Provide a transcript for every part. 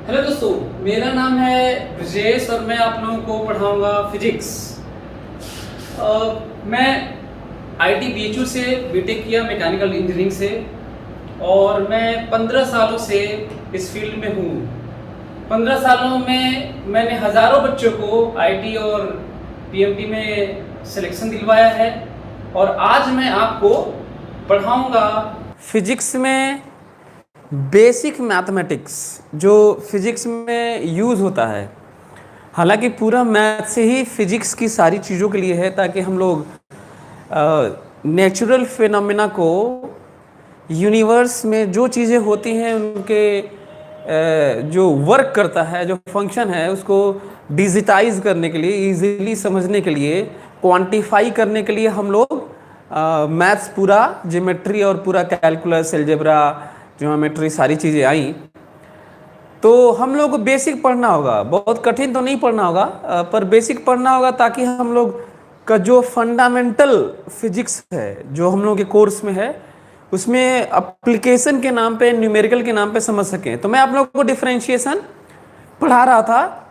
Hello दोस्तों, मेरा नाम है ब्रजेश और मैं आप लोगों को पढ़ाऊंगा फिजिक्स। मैं आईटी बीएचयू से बीटेक किया मैकेनिकल इंजीनियरिंग से और मैं 15 सालों से इस फील्ड में हूँ। 15 सालों में मैंने हज़ारों बच्चों को आईटी और पीएमटी में सिलेक्शन दिलवाया है और आज मैं आपको पढ़ाऊंगा फिजिक्स में बेसिक मैथमेटिक्स जो फिजिक्स में यूज़ होता है। हालांकि पूरा मैथ से ही फिजिक्स की सारी चीज़ों के लिए है ताकि हम लोग नेचुरल फिनोमेना को, यूनिवर्स में जो चीज़ें होती हैं उनके जो वर्क करता है, जो फंक्शन है, उसको डिजिटाइज करने के लिए, इजीली समझने के लिए, क्वांटिफाई करने के लिए हम लोग मैथ्स पूरा ज्योमेट्री और पूरा कैलकुलस, अलजेब्रा, ज्योमेट्री सारी चीज़ें आई। तो हम लोग को बेसिक पढ़ना होगा, बहुत कठिन तो नहीं पढ़ना होगा, पर बेसिक पढ़ना होगा ताकि हम लोग का जो फंडामेंटल फिजिक्स है जो हम लोग के कोर्स में है उसमें एप्लीकेशन के नाम पे, न्यूमेरिकल के नाम पे समझ सकें। तो मैं आप लोगों को डिफरेंशिएशन पढ़ा रहा था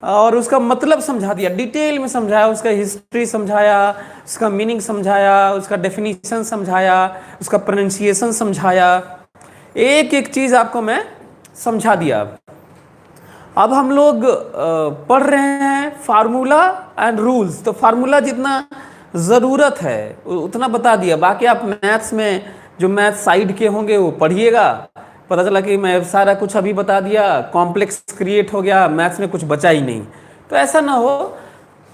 और उसका मतलब समझा दिया, डिटेल में समझाया, उसका हिस्ट्री समझाया, उसका मीनिंग समझाया, उसका डेफिनेशन समझाया, उसका प्रोनाउंसिएशन समझाया, एक एक चीज़ आपको मैं समझा दिया। अब हम लोग पढ़ रहे हैं फार्मूला एंड रूल्स। तो फार्मूला जितना ज़रूरत है उतना बता दिया, बाकी आप मैथ्स में जो मैथ साइड के होंगे वो पढ़िएगा। पता चला कि मैं सारा कुछ अभी बता दिया, कॉम्प्लेक्स क्रिएट हो गया, मैथ्स में कुछ बचा ही नहीं, तो ऐसा ना हो।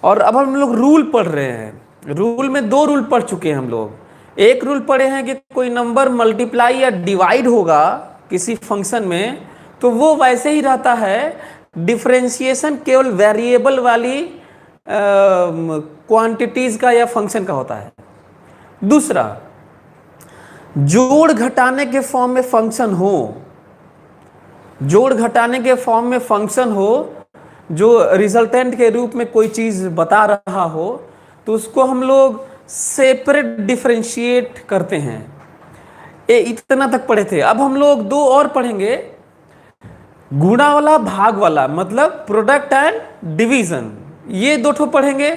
और अब हम लोग रूल पढ़ रहे हैं। रूल में दो रूल पढ़ चुके हैं हम लोग। एक रूल पढ़े हैं कि कोई नंबर मल्टीप्लाई या डिवाइड होगा किसी फंक्शन में तो वो वैसे ही रहता है। डिफरेंशिएशन केवल वेरिएबल वाली क्वांटिटीज का या फंक्शन का होता है। दूसरा, जोड़ घटाने के फॉर्म में फंक्शन हो, जोड़ घटाने के फॉर्म में फंक्शन हो जो रिजल्टेंट के रूप में कोई चीज़ बता रहा हो तो उसको हम लोग सेपरेट डिफरेंशिएट करते हैं। इतना तक पढ़े थे। अब हम लोग दो और पढ़ेंगे, गुणा वाला, भाग वाला, मतलब प्रोडक्ट एंड डिवीजन। ये दो ठो पढ़ेंगे।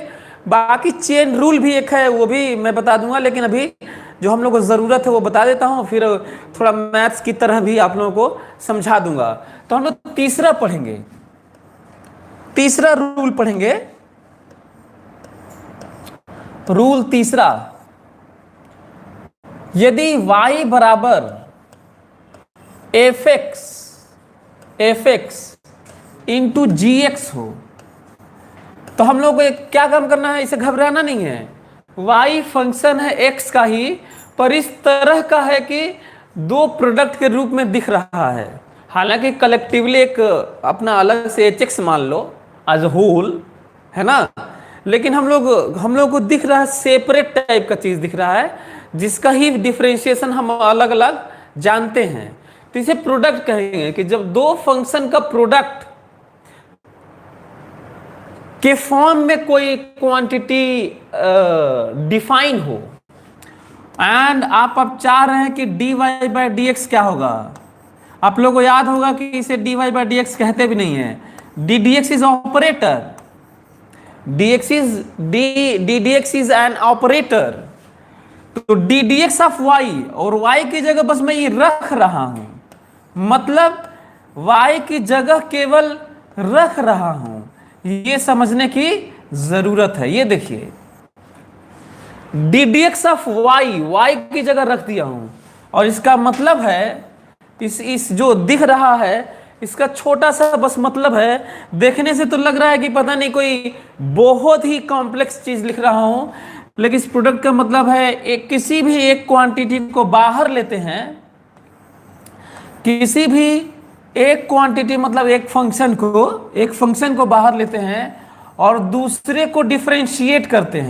बाकी चेन रूल भी एक है, वो भी मैं बता दूंगा, लेकिन अभी जो हम लोग को ज़रूरत है वो बता देता हूँ, फिर थोड़ा मैथ्स की तरह भी आप लोगों को समझा दूंगा। तो हम लोग तीसरा पढ़ेंगे, तीसरा रूल पढ़ेंगे। रूल तीसरा, यदि y बराबर एफ एक्स इंटू जी एक्स हो तो हम लोग को क्या काम करना है, इसे घबराना नहीं है। y फंक्शन है x का ही, पर इस तरह का है कि दो प्रोडक्ट के रूप में दिख रहा है। हालांकि कलेक्टिवली एक अपना अलग से hx मान लो एज होल, है ना, लेकिन हम लोग को दिख रहा है सेपरेट टाइप का चीज दिख रहा है जिसका ही डिफरेंशिएशन हम अलग अलग जानते हैं। तो इसे प्रोडक्ट कहेंगे कि जब दो फंक्शन का प्रोडक्ट के फॉर्म में कोई क्वांटिटी डिफाइन हो एंड आप अब चाह रहे हैं कि dy बाई डी एक्स क्या होगा। आप लोगों को याद होगा कि इसे dy बाई डी एक्स कहते भी नहीं है, D x is operator, dx is an operator। तो dx ऑफ y और y की जगह बस मैं ये रख रहा हूं, मतलब y की जगह केवल रख रहा हूं, ये समझने की जरूरत है। ये देखिए, dx ऑफ y की जगह रख दिया हूं और इसका मतलब है इस जो दिख रहा है इसका छोटा सा बस मतलब है, देखने से तो लग रहा है कि पता नहीं कोई बहुत ही कॉम्प्लेक्स चीज लिख रहा हूं, लेकिन इस प्रोडक्ट का मतलब है किसी भी एक क्वांटिटी को बाहर लेते हैं, किसी भी एक क्वांटिटी मतलब एक फंक्शन को बाहर लेते हैं और दूसरे को डिफरेंशिएट करते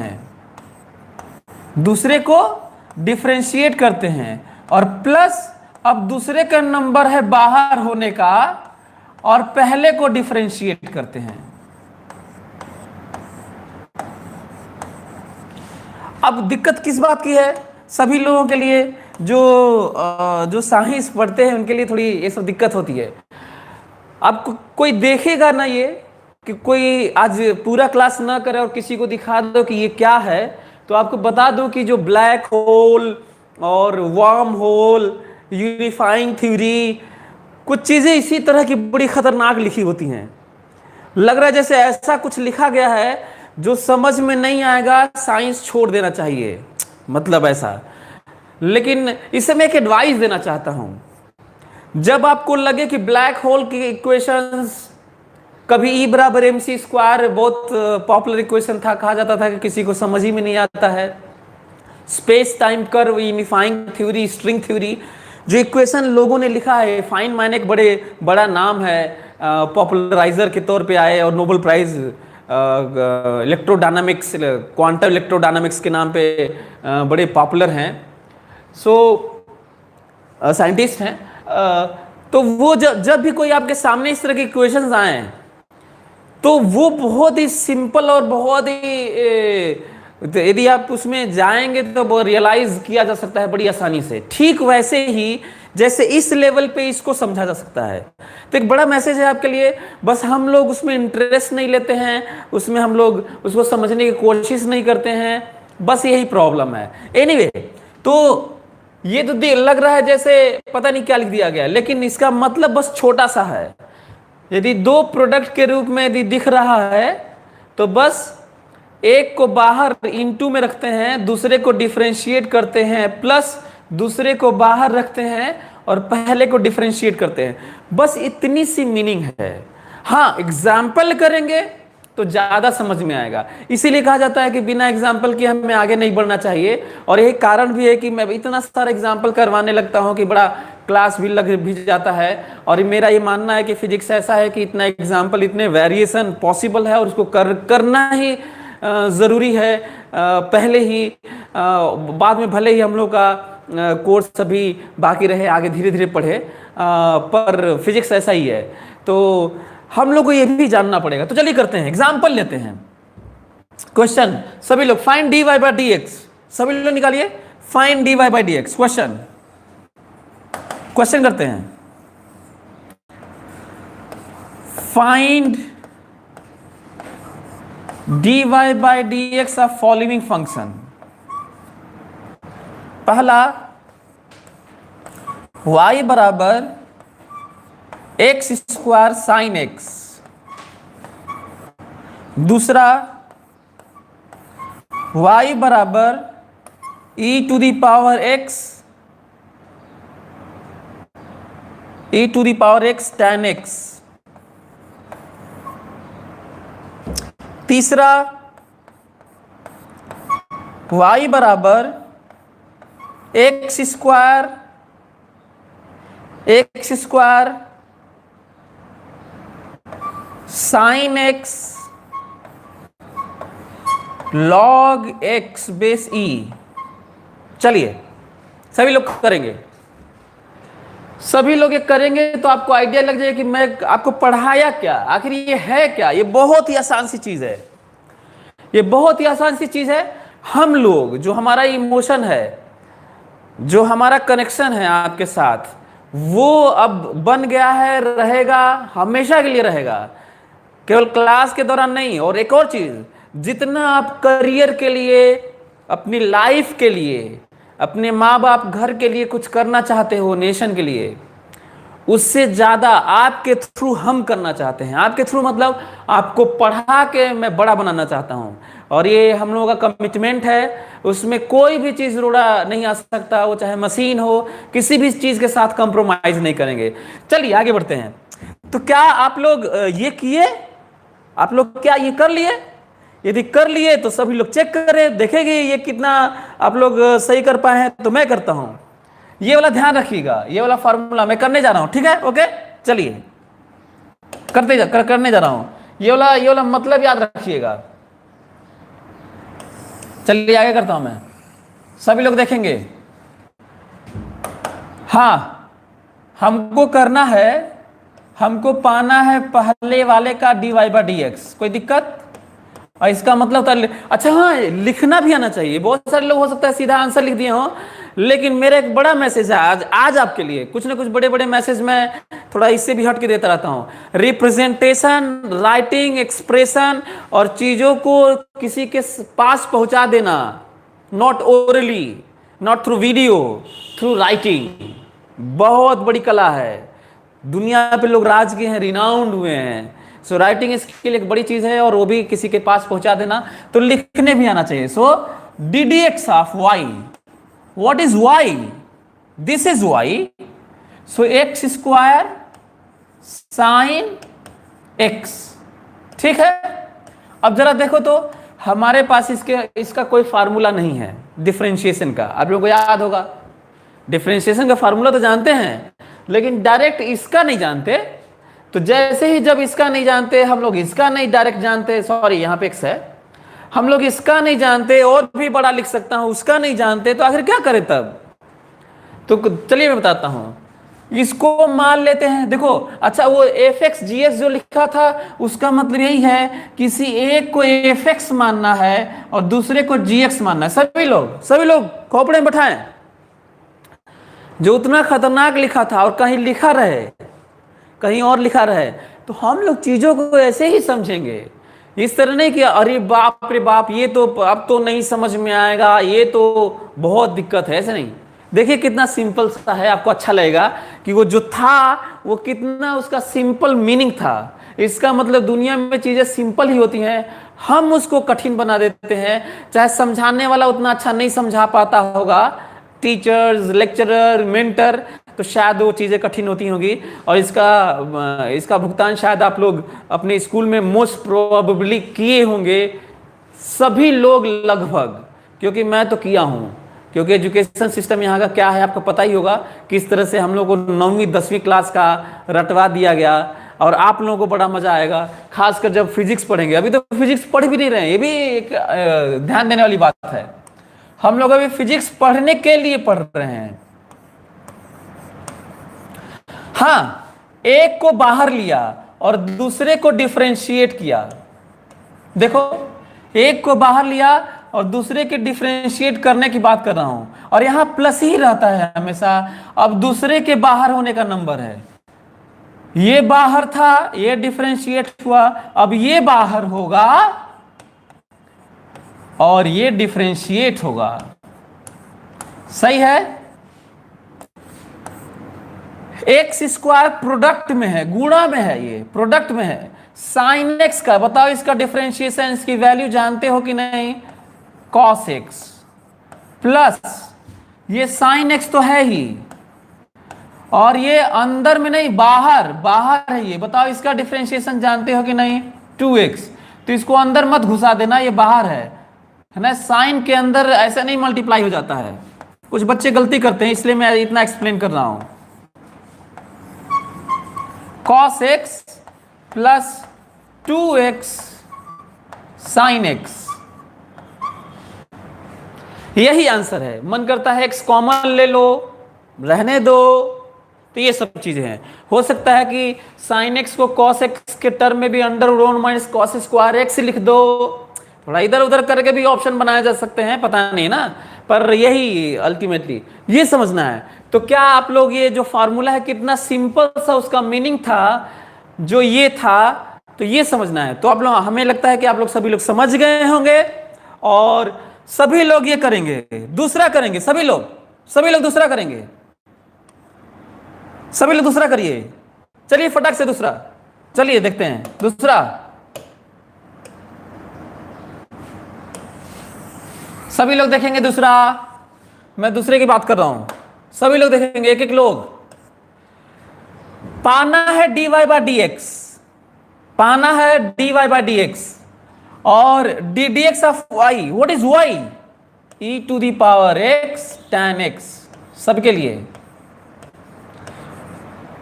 हैं, और प्लस अब दूसरे का नंबर है बाहर होने का और पहले को डिफरेंशिएट करते हैं। अब दिक्कत किस बात की है, सभी लोगों के लिए जो साइंस पढ़ते हैं उनके लिए थोड़ी ये सब दिक्कत होती है। आपको कोई देखेगा ना ये, कि कोई आज पूरा क्लास ना करे और किसी को दिखा दो कि ये क्या है, तो आपको बता दूं कि जो ब्लैक होल और वर्म होल, यूनिफाइंग थ्योरी, कुछ चीजें इसी तरह की बड़ी खतरनाक लिखी होती हैं। लग रहा है जैसे ऐसा कुछ लिखा गया है जो समझ में नहीं आएगा, साइंस छोड़ देना चाहिए, मतलब ऐसा। लेकिन इससे मैं एक एडवाइस देना चाहता हूं, जब आपको लगे कि ब्लैक होल की इक्वेशंस, कभी ई बराबर एम सी स्क्वायर बहुत पॉपुलर इक्वेशन था, कहा जाता था कि किसी को समझ ही में नहीं आता है। Space time curve, unifying theory, string theory, जो इक्वेशन लोगों ने लिखा है, फाइनमैन एक बड़ा नाम है, पॉपुलराइजर के तौर पे आए और Nobel prize electrodynamics, quantum electrodynamics के नाम पे बड़े पॉपुलर हैं, सो साइंटिस्ट हैं। तो वो जब भी कोई आपके सामने इस तरह के इक्वेशंस आए, तो वो बहुत ही सिंपल और बहुत ही तो यदि आप उसमें जाएंगे तो वो रियलाइज किया जा सकता है बड़ी आसानी से। ठीक वैसे ही जैसे इस लेवल पे इसको समझा जा सकता है। तो एक बड़ा मैसेज है आपके लिए, बस हम लोग उसमें इंटरेस्ट नहीं लेते हैं, उसमें हम लोग उसको समझने की कोशिश नहीं करते हैं, बस यही प्रॉब्लम है। एनीवे, तो ये तो लग रहा है जैसे पता नहीं क्या लिख दिया गया, लेकिन इसका मतलब बस छोटा सा है। यदि दो प्रोडक्ट के रूप में यदि दिख रहा है, तो बस एक को बाहर इनटू में रखते हैं, दूसरे को डिफरेंशिएट करते हैं, प्लस दूसरे को बाहर रखते हैं और पहले को डिफरेंशिएट करते हैं, बस इतनी सी मीनिंग है। हाँ, एग्जाम्पल करेंगे तो ज्यादा समझ में आएगा। इसीलिए कहा जाता है कि बिना एग्जाम्पल के हमें आगे नहीं बढ़ना चाहिए। और यही कारण भी है कि मैं इतना सारा एग्जाम्पल करवाने लगता हूं कि बड़ा क्लास भी लग भी जाता है। और मेरा ये मानना है कि फिजिक्स ऐसा है कि इतना एग्जाम्पल, इतने वेरिएशन पॉसिबल है और उसको करना ही ज़रूरी है पहले ही। बाद में भले ही हम लोग का कोर्स अभी बाकी रहे, आगे धीरे धीरे पढ़े, पर फिजिक्स ऐसा ही है, तो हम लोग को ये भी जानना पड़ेगा। तो चलिए करते हैं, एग्जाम्पल लेते हैं। क्वेश्चन, सभी लोग फाइंड dy by dx, सभी लोग निकालिए find dy by dx। Question करते हैं, find dy by dx of following function. पहला, y बराबर एक्स स्क्वायर साइन एक्स। दूसरा, y बराबर e to the power x tan x। तीसरा, y बराबर x square sine x log x base e. चलिए सभी लोग करेंगे, सभी लोग ये करेंगे तो आपको आइडिया लग जाए कि मैं आपको पढ़ाया क्या, आखिर ये है क्या। ये बहुत ही आसान सी चीज है, ये बहुत ही आसान सी चीज है। हम लोग, जो हमारा इमोशन है, जो हमारा कनेक्शन है आपके साथ, वो अब बन गया है, रहेगा, हमेशा के लिए रहेगा, केवल क्लास के दौरान नहीं। और एक और चीज, जितना आप करियर के लिए, अपनी लाइफ के लिए, अपने माँ बाप घर के लिए कुछ करना चाहते हो, नेशन के लिए, उससे ज्यादा आपके थ्रू हम करना चाहते हैं। आपके थ्रू मतलब आपको पढ़ा के मैं बड़ा बनाना चाहता हूं, और ये हम लोगों का कमिटमेंट है। उसमें कोई भी चीज रोड़ा नहीं आ सकता, वो चाहे मशीन हो, किसी भी चीज के साथ कंप्रोमाइज नहीं करेंगे। चलिए आगे बढ़ते हैं। तो क्या आप लोग ये किए? आप लोग क्या ये कर लिए? यदि कर लिए तो सभी लोग चेक करें, देखेंगे ये कितना आप लोग सही कर पाए हैं। तो मैं करता हूं, ये वाला ध्यान रखिएगा, ये वाला फार्मूला मैं करने जा रहा हूं, ठीक है? ओके, चलिए करने जा रहा हूं। ये वाला मतलब याद रखिएगा। चलिए आगे करता हूं मैं, सभी लोग देखेंगे। हाँ, हमको करना है, हमको पाना है पहले वाले का dy by dx। कोई दिक्कत? और इसका मतलब था, अच्छा हाँ, लिखना भी आना चाहिए। बहुत सारे लोग हो सकता है सीधा आंसर लिख दिए हो, लेकिन मेरा एक बड़ा मैसेज है आज आपके लिए। कुछ ना कुछ बड़े बड़े मैसेज मैं थोड़ा इससे भी हट के देता रहता हूँ। रिप्रेजेंटेशन, राइटिंग, एक्सप्रेशन और चीज़ों को किसी के पास पहुँचा देना, not orally, not through video, through writing, बहुत बड़ी कला है। दुनिया पे लोग राज के हैं, रिनाउंड हुए हैं। सो राइटिंग स्किल एक बड़ी चीज है और वो भी किसी के पास पहुंचा देना, तो लिखने भी आना चाहिए। सो ddx of y, what is y? This is y। So x square sine x, ठीक है। अब जरा देखो तो हमारे पास इसका कोई फार्मूला नहीं है डिफरेंशिएशन का। आप लोगों को याद होगा डिफरेंशिएशन का फार्मूला तो जानते हैं, लेकिन डायरेक्ट इसका नहीं जानते। तो जैसे ही जब इसका नहीं जानते, हम लोग इसका नहीं डायरेक्ट जानते, सॉरी यहाँ पे x है, हम लोग इसका नहीं जानते, और भी बड़ा लिख सकता हूं, उसका नहीं जानते, तो आखिर क्या करें तब? तो चलिए मैं बताता हूं। इसको मान लेते हैं, देखो अच्छा वो fx gx जो लिखा था उसका मतलब यही है किसी एक को fx मानना है और दूसरे को gx मानना है। सभी लोग खोपड़े में बैठाएं। जो उतना खतरनाक लिखा था और कहीं लिखा रहे, कहीं और लिखा रहे, तो हम लोग चीजों को ऐसे ही समझेंगे। इस तरह नहीं कि अरे बाप रे बाप ये तो अब तो नहीं समझ में आएगा, ये तो बहुत दिक्कत है, ऐसे नहीं। देखिए कितना सिंपल सा है, आपको अच्छा लगेगा कि वो जो था वो कितना उसका सिंपल मीनिंग था। इसका मतलब दुनिया में चीजें सिंपल ही होती हैं, हम उसको कठिन बना देते हैं। चाहे समझाने वाला उतना अच्छा नहीं समझा पाता होगा, टीचर्स, लेक्चरर, मेंटर, तो शायद वो चीज़ें कठिन होती होंगी। और इसका भुगतान शायद आप लोग अपने स्कूल में मोस्ट प्रोबेबली किए होंगे, सभी लोग लगभग, क्योंकि मैं तो किया हूँ। क्योंकि एजुकेशन सिस्टम यहाँ का क्या है आपको पता ही होगा, किस तरह से हम लोग को 9वीं 10वीं क्लास का रटवा दिया गया। और आप लोगों को बड़ा मजा आएगा, खासकर जब फिजिक्स पढ़ेंगे। अभी तो फिजिक्स पढ़ भी नहीं रहे हैं, ये भी एक ध्यान देने वाली बात है। हम लोग अभी फिजिक्स पढ़ने के लिए पढ़ रहे हैं। हाँ, एक को बाहर लिया और दूसरे को डिफरेंशिएट किया। देखो, एक को बाहर लिया और दूसरे के डिफरेंशिएट करने की बात कर रहा हूं, और यहां प्लस ही रहता है हमेशा। अब दूसरे के बाहर होने का नंबर है, ये बाहर था, ये डिफरेंशिएट हुआ, अब ये बाहर होगा और ये डिफरेंशिएट होगा। सही है। एक्स स्क्वायर प्रोडक्ट में है, गुणा में है, ये प्रोडक्ट में है। साइन एक्स का बताओ, इसका डिफरेंशिएशन, इसकी वैल्यू जानते हो कि नहीं? कॉस एक्स प्लस ये साइन एक्स तो है ही, और ये अंदर में नहीं, बाहर है ये। बताओ इसका डिफरेंशिएशन जानते हो कि नहीं? 2x। तो इसको अंदर मत घुसा देना, ये बाहर है ना। साइन के अंदर ऐसा नहीं मल्टीप्लाई हो जाता है, कुछ बच्चे गलती करते हैं, इसलिए मैं इतना एक्सप्लेन कर रहा हूं। cos x plus 2x sine x, यही आंसर है। मन करता है x कॉमन ले लो, रहने दो, तो ये सब चीजें हैं। हो सकता है कि साइन x को cos x के टर्म में भी under root minus cos square x लिख दो, थोड़ा इधर उधर करके भी ऑप्शन बनाए जा सकते हैं, पता नहीं ना, पर यही अल्टीमेटली ये समझना है। तो क्या आप लोग ये जो फार्मूला है कितना सिंपल सा उसका मीनिंग था, जो ये था, तो ये समझना है। तो आप लोग, हमें लगता है कि आप लोग सभी लोग समझ गए होंगे और सभी लोग ये करेंगे, दूसरा करेंगे। सभी लोग दूसरा करेंगे, सभी लोग दूसरा करिए। चलिए फटाक से दूसरा, चलिए देखते हैं दूसरा। सभी लोग देखेंगे दूसरा, मैं दूसरे की बात कर रहा हूं। सभी लोग देखेंगे, एक एक लोग। पाना है dy बाई डी एक्स, पाना है dy बाई डी एक्स, और ddx of y, what is y? e to the power x tan x। सबके लिए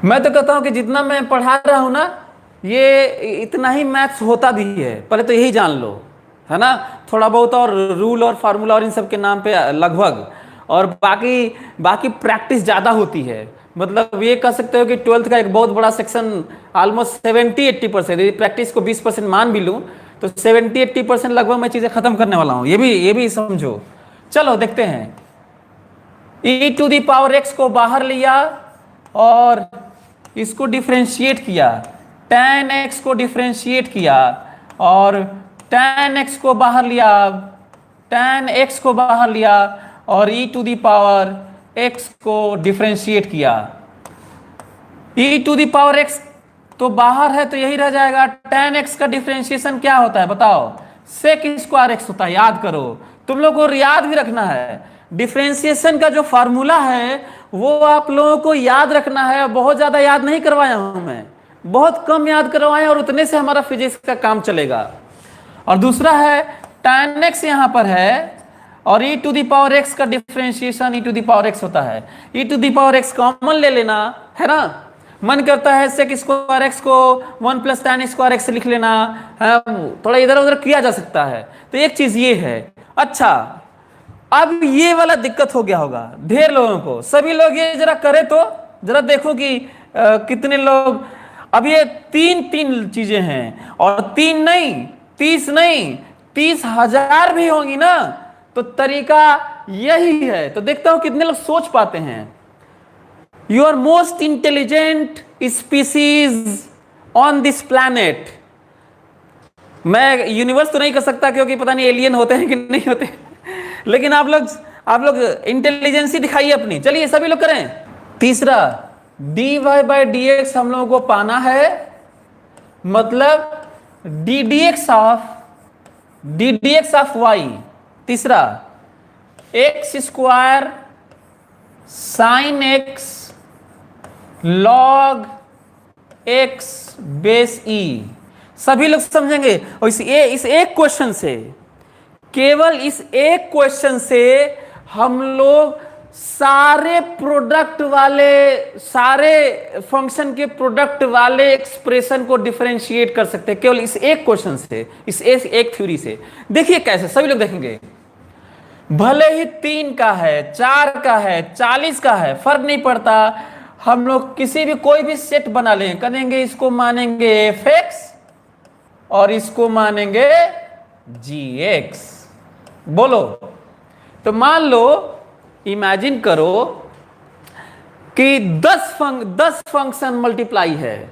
मैं तो कहता हूं कि जितना मैं पढ़ा रहा हूं ना, ये इतना ही मैथ्स होता भी है, पहले तो यही जान लो, है ना। थोड़ा बहुत और रूल और फार्मूला और इन सब के नाम पे लगभग, और बाकी प्रैक्टिस ज़्यादा होती है। मतलब ये कह सकते हो कि 12th का एक बहुत बड़ा सेक्शन, ऑलमोस्ट 70-80%, यदि प्रैक्टिस को 20% मान भी लूँ तो 70-80% लगभग मैं चीज़ें खत्म करने वाला हूँ। ये भी समझो। चलो देखते हैं। e to the power x को बाहर लिया और इसको डिफरेंशिएट किया, tan x को डिफरेंशिएट किया और tan x को बाहर लिया, tan x को बाहर लिया और e to the power x को डिफरेंशिएट किया। e to the power x तो बाहर है तो यही रह जाएगा। tan x का डिफरेंशिएशन क्या होता है बताओ? sec स्क्वायर x होता है। याद करो, तुम लोग को याद भी रखना है, डिफरेंशिएशन का जो फार्मूला है वो आप लोगों को याद रखना है। बहुत ज्यादा याद नहीं करवाया हूं मैं, बहुत कम याद करवाया और उतने से हमारा फिजिक्स का काम चलेगा। और दूसरा है tan x यहां पर है और e to the power x का differentiation e to the power x होता है। e to the power x common ले लेना है ना, मन करता है sec स्क्वायर x को 1 प्लस tan स्क्वायर x से लिख लेना है, थोड़ा इधर उधर किया जा सकता है। तो एक चीज ये है। अच्छा, अब ये वाला दिक्कत हो गया होगा ढेर लोगों को, सभी लोग ये जरा करे तो जरा देखो कि कितने लोग। अब ये तीन चीजें हैं और 3 नहीं 30 नहीं 30,000 भी होंगी ना, तो तरीका यही है। तो देखता हूं कितने लोग सोच पाते हैं। You are most intelligent species on this planet. मैं यूनिवर्स तो नहीं कर सकता क्योंकि पता नहीं एलियन होते हैं कि नहीं होते, लेकिन आप लोग इंटेलिजेंसी दिखाइए अपनी। चलिए सभी लोग करें। तीसरा, dy बाई dx हम लोगों को पाना है, मतलब ddx ऑफ y। तीसरा, x square sine x log x base e। सभी लोग समझेंगे। और इस एक क्वेश्चन से, केवल इस एक क्वेश्चन से हम लोग सारे प्रोडक्ट वाले, सारे फंक्शन के प्रोडक्ट वाले एक्सप्रेशन को डिफरेंशिएट कर सकते हैं, केवल इस एक क्वेश्चन से, इस एक थ्योरी से। देखिए कैसे, सभी लोग देखेंगे। भले ही 3 का है, 4 का है, 40 का है, फर्क नहीं पड़ता। हम लोग किसी भी कोई भी सेट बना लें, करेंगे इसको मानेंगे fx और इसको मानेंगे gx। बोलो, तो मान लो, इमेजिन करो कि 10 फंक्शन मल्टीप्लाई है,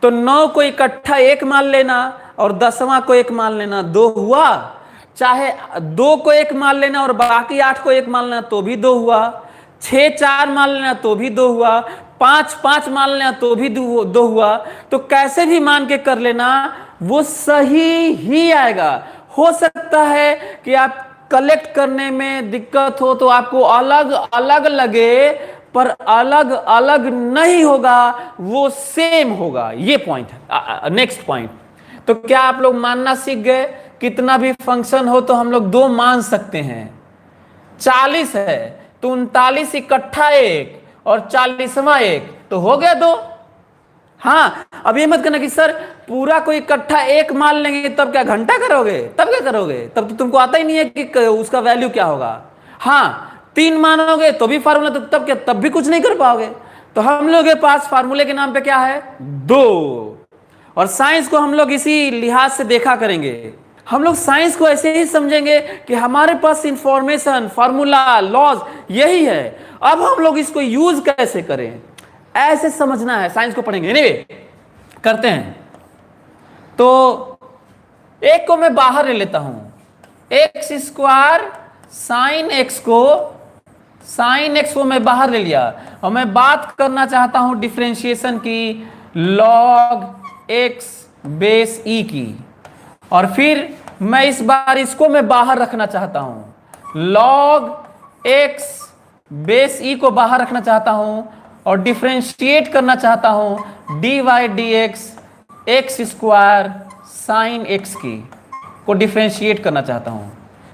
तो 9 को इकट्ठा 1 मान लेना और 10वां को 1 मान लेना, 2 हुआ। चाहे 2 को 1 मान लेना और बाकी 8 को 1 मान लेना तो भी 2 हुआ। 6 4 मान लेना तो भी 2 हुआ। 5 5 मान लेना तो भी 2 हुआ। तो कैसे भी मान के कर लेना, वो सही ही आएगा। हो सकता है कि आप कलेक्ट करने में दिक्कत हो तो आपको अलग अलग लगे, पर अलग अलग नहीं होगा, वो सेम होगा। ये पॉइंट है। नेक्स्ट पॉइंट, तो क्या आप लोग मानना सीख गए? कितना भी फंक्शन हो तो हम लोग 2 मान सकते हैं। 40 है तो 39 इकट्ठा 1 और 40वां 1 तो हो गया 2। हाँ, अब ये मत करना कि सर पूरा कोई इकट्ठा 1 मान लेंगे तब क्या घंटा करोगे, तब क्या करोगे, तब तो तुमको आता ही नहीं है कि उसका वैल्यू क्या होगा। हाँ, 3 मानोगे तो भी फार्मूला, तो तब क्या, तब भी कुछ नहीं कर पाओगे। तो हम लोग के पास फार्मूले के नाम पे क्या है, 2। और साइंस को हम लोग इसी लिहाज से देखा करेंगे। हम लोग साइंस को ऐसे ही समझेंगे कि हमारे पास इंफॉर्मेशन, फार्मूला, लॉज यही है। अब हम लोग इसको यूज कैसे करें, ऐसे समझना है। साइंस को पढ़ेंगे। एनीवे, करते हैं। तो एक को मैं बाहर ले लेता हूं, एक्स स्क्वायर साइन एक्स को मैं बाहर ले लिया और मैं बात करना चाहता हूं डिफरेंशिएशन की, लॉग एक्स बेस ई की। और फिर मैं इस बार इसको मैं बाहर रखना चाहता हूं, लॉग एक्स बेस ई को बाहर रखना चाहता हूं और डिफरेंशिएट करना चाहता हूं dy dx x square sine x की को डिफरेंशिएट करना चाहता हूं।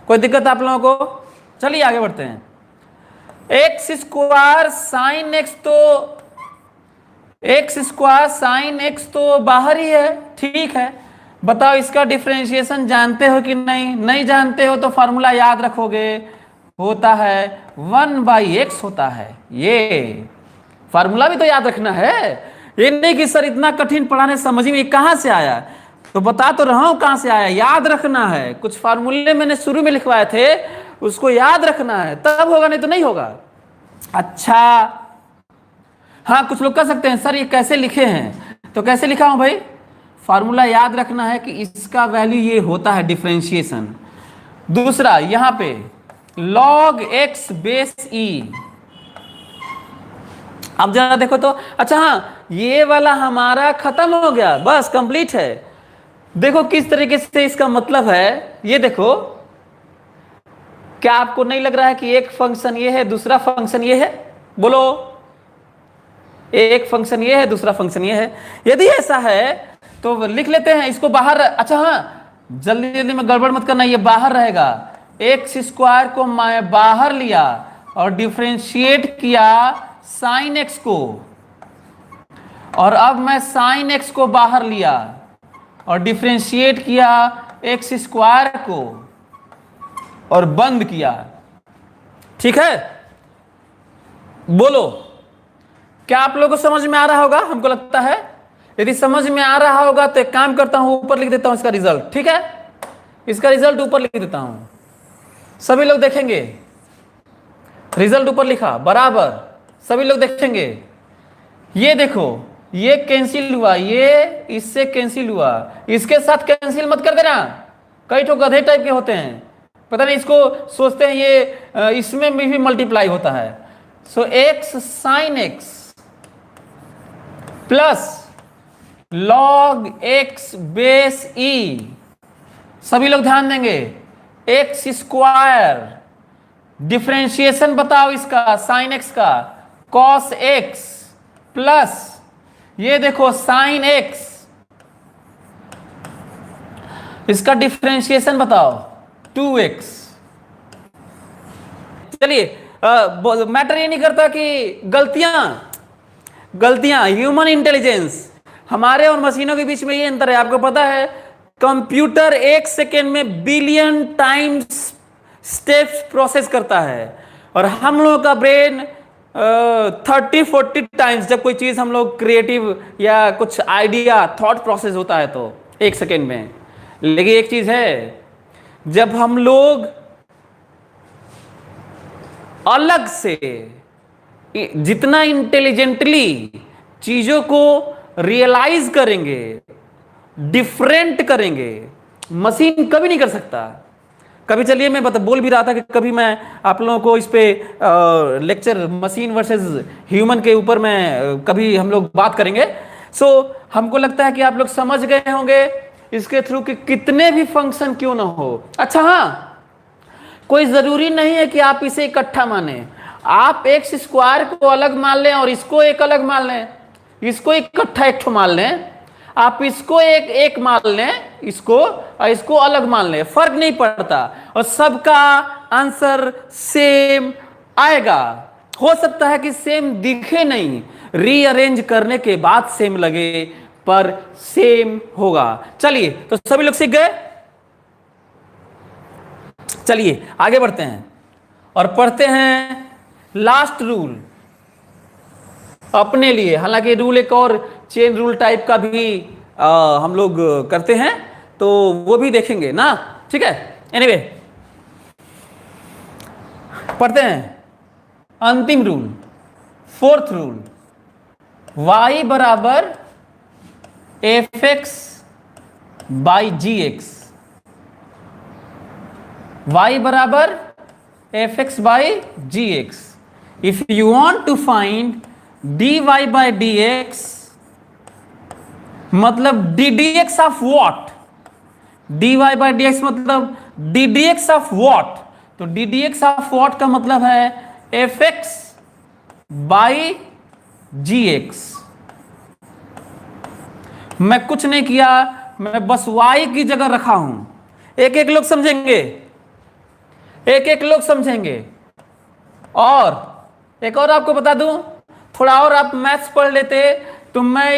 कोई दिक्कत आप लोगों को? चलिए आगे बढ़ते हैं। एक्स स्क्वायर साइन एक्स तो बाहर ही है, ठीक है। बताओ इसका डिफरेंशिएशन जानते हो कि नहीं? नहीं जानते हो तो फॉर्मूला याद रखोगे, होता है 1/x होता है। ये फार्मूला भी तो याद रखना है। ये नहीं कि सर इतना कठिन पढ़ाने समझ में कहां से आया, तो बता तो रहा हूं कहां से आया। याद रखना है। कुछ फार्मूले मैंने शुरू में लिखवाए थे, उसको याद रखना है, तब होगा, नहीं तो नहीं होगा। अच्छा, हाँ, कुछ लोग कह सकते हैं सर ये कैसे लिखे हैं, तो कैसे लिखा हूं भाई, फार्मूला याद रखना है कि इसका वैल्यू ये होता है डिफरेंशिएशन। दूसरा यहां पे log x बेस e, अब जरा देखो तो, अच्छा हाँ ये वाला हमारा खत्म हो गया, बस कंप्लीट है। देखो किस तरीके से इसका मतलब है, ये देखो, क्या आपको नहीं लग रहा है कि एक फंक्शन ये है दूसरा फंक्शन ये है, बोलो, एक फंक्शन ये है दूसरा फंक्शन ये है। यदि ऐसा है तो लिख लेते हैं इसको बाहर, अच्छा हाँ जल्दी जल्दी में गड़बड़ मत करना, ये बाहर रहेगा, एक्स स्क्वायर को मैं बाहर लिया और डिफरेंशिएट किया साइन एक्स को, और अब मैं साइन एक्स को बाहर लिया और डिफरेंशिएट किया एक्स स्क्वायर को और बंद किया। ठीक है, बोलो क्या आप लोगों को समझ में आ रहा होगा? हमको लगता है यदि समझ में आ रहा होगा तो एक काम करता हूं, ऊपर लिख देता हूं इसका रिजल्ट। ठीक है, इसका रिजल्ट ऊपर लिख देता हूं, सभी लोग देखेंगे, रिजल्ट ऊपर लिखा बराबर, सभी लोग देखेंगे। ये देखो ये कैंसिल हुआ, ये इससे कैंसिल हुआ, इसके साथ कैंसिल मत कर देना, कई ठो गधे टाइप के होते हैं, पता नहीं इसको सोचते हैं ये इसमें भी मल्टीप्लाई होता है। So x sine x plus log x base e, सभी लोग ध्यान देंगे, एक्स स्क्वायर, डिफरेंशिएशन बताओ इसका साइन एक्स का, कॉस एक्स प्लस ये देखो साइन एक्स, इसका डिफरेंशिएशन बताओ 2x। चलिए मैटर ये नहीं करता कि गलतियां ह्यूमन इंटेलिजेंस, हमारे और मशीनों के बीच में ये अंतर है। आपको पता है कंप्यूटर एक सेकेंड में बिलियन टाइम्स स्टेप्स प्रोसेस करता है, और हम लोगों का ब्रेन 30-40 टाइम्स, जब कोई चीज हम लोग क्रिएटिव या कुछ आइडिया थॉट प्रोसेस होता है तो एक सेकेंड में। लेकिन एक चीज है, जब हम लोग अलग से जितना इंटेलिजेंटली चीजों को रियलाइज करेंगे, डिफरेंट करेंगे, मशीन कभी नहीं कर सकता। कभी चलिए मैं बोल भी रहा था कि कभी मैं आप लोगों को इस पे लेक्चर मशीन वर्सेस ह्यूमन के ऊपर में कभी हम लोग बात करेंगे। सो हमको लगता है कि आप लोग समझ गए होंगे इसके थ्रू कि कितने भी फंक्शन क्यों ना हो। अच्छा हाँ, कोई जरूरी नहीं है कि आप इसे इकट्ठा माने, आप एक्स स्क्वायर को अलग मान लें और इसको एक अलग मान लें, इसको इकट्ठा एक ठो मान लें, आप इसको एक मान लें, इसको और इसको अलग मान लें, फर्क नहीं पड़ता और सबका आंसर सेम आएगा। हो सकता है कि सेम दिखे नहीं, रीअरेंज करने के बाद सेम लगे, पर सेम होगा। चलिए तो सभी लोग सीख गए, चलिए आगे बढ़ते हैं और पढ़ते हैं लास्ट रूल अपने लिए। हालांकि रूल एक और चेन रूल टाइप का भी हम लोग करते हैं, तो वो भी देखेंगे ना, ठीक है। एनीवे पढ़ते हैं अंतिम रूल, फोर्थ रूल, y बराबर f x by g x, y बराबर f x by g x. If you want to find dy by d x, मतलब d d x of what, dy by d x मतलब d d x of what, तो d d x of what का मतलब है f x by g x. मैं कुछ नहीं किया, मैं बस y की जगह रखा हूं। एक एक लोग समझेंगे, एक एक लोग समझेंगे। और एक और आपको बता दूं, थोड़ा और आप मैथ्स पढ़ लेते तो मैं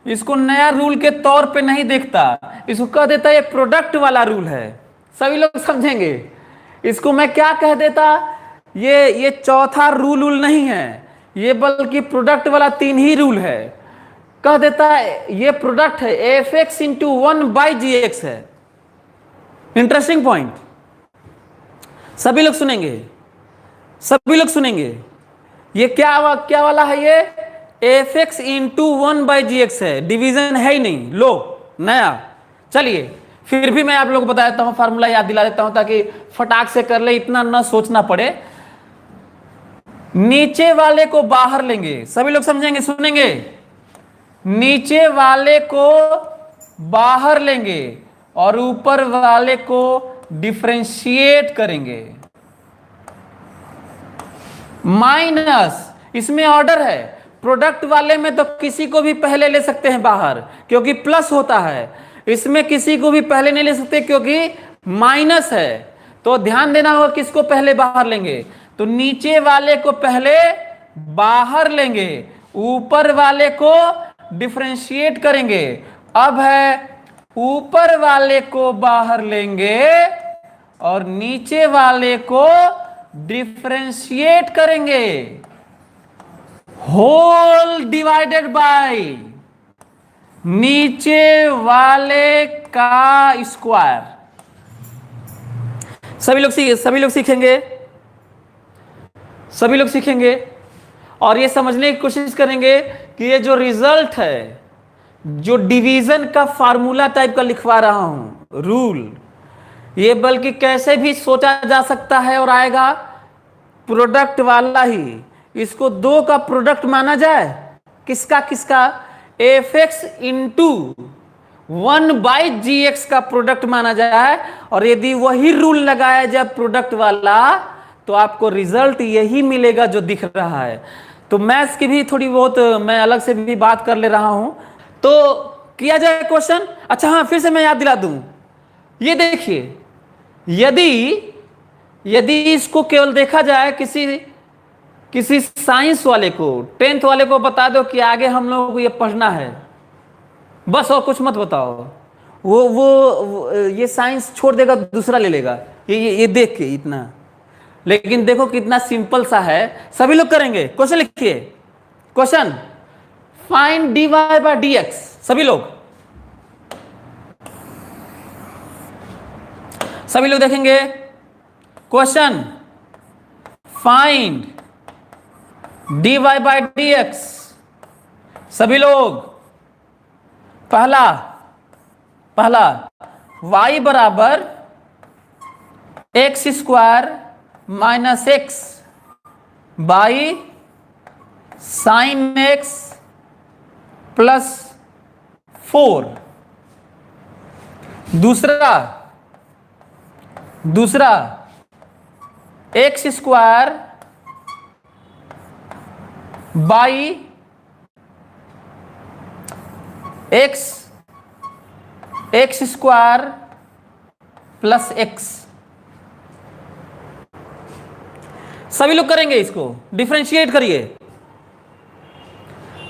इसको नया रूल के तौर पे नहीं देखता, इसको कह देता ये प्रोडक्ट वाला रूल है, सभी लोग समझेंगे। इसको मैं क्या कह देता, ये चौथा रूल नहीं है, ये बल्कि प्रोडक्ट वाला 3 ही रूल है। कह देता है ये प्रोडक्ट है, f x into 1 by g x है। इंटरेस्टिंग पॉइंट, सभी लोग सुनेंगे, सभी लोग सुनेंगे। ये क्या वाला है, ये एफ एक्स इंटू 1/gx है, डिवीजन है ही नहीं, लो नया। चलिए फिर भी मैं आप लोगों को बता देता हूं, फार्मूला याद दिला देता हूं ताकि फटाक से कर ले, इतना ना सोचना पड़े। नीचे वाले को बाहर लेंगे, सभी लोग समझेंगे सुनेंगे। नीचे वाले को बाहर लेंगे और ऊपर वाले को डिफरेंशिएट करेंगे। माइनस, इसमें ऑर्डर है, प्रोडक्ट वाले में तो किसी को भी पहले ले सकते हैं बाहर क्योंकि प्लस होता है, इसमें किसी को भी पहले नहीं ले सकते क्योंकि माइनस है। तो ध्यान देना होगा किसको पहले बाहर लेंगे, तो नीचे वाले को पहले बाहर लेंगे, ऊपर वाले को डिफरेंशिएट करेंगे। अब है ऊपर वाले को बाहर लेंगे और नीचे वाले को डिफरेंशिएट करेंगे, होल डिवाइडेड बाय नीचे वाले का स्क्वायर। सभी लोग सीखेंगे और ये समझने की कोशिश करेंगे कि ये जो रिजल्ट है, जो डिवीजन का फार्मूला टाइप का लिखवा रहा हूं रूल, ये बल्कि कैसे भी सोचा जा सकता है और आएगा प्रोडक्ट वाला ही। इसको दो का प्रोडक्ट माना जाए, किसका एफ एक्स इंटू 1/gx का प्रोडक्ट माना जाए, और यदि वही रूल लगाया जाए प्रोडक्ट वाला, तो आपको रिजल्ट यही मिलेगा जो दिख रहा है। तो मैथ्स की भी थोड़ी बहुत मैं अलग से भी बात कर ले रहा हूं, तो किया जाए क्वेश्चन। अच्छा हाँ, फिर से मैं याद दिला दूं, ये देखिए, यदि इसको केवल देखा जाए, किसी साइंस वाले को, 10th वाले को बता दो कि आगे हम लोगों को ये पढ़ना है, बस और कुछ मत बताओ, वो ये साइंस छोड़ देगा, दूसरा ले लेगा, ये देख के इतना। लेकिन देखो कितना सिंपल सा है, सभी लोग करेंगे। क्वेश्चन लिखिए, question find dy by dx, सभी लोग देखेंगे। Question find dy by dx, सभी लोग। पहला y बराबर x square minus x by sine x plus 4। दूसरा x square by x square plus x। सभी लोग करेंगे, इसको डिफरेंशिएट करिए,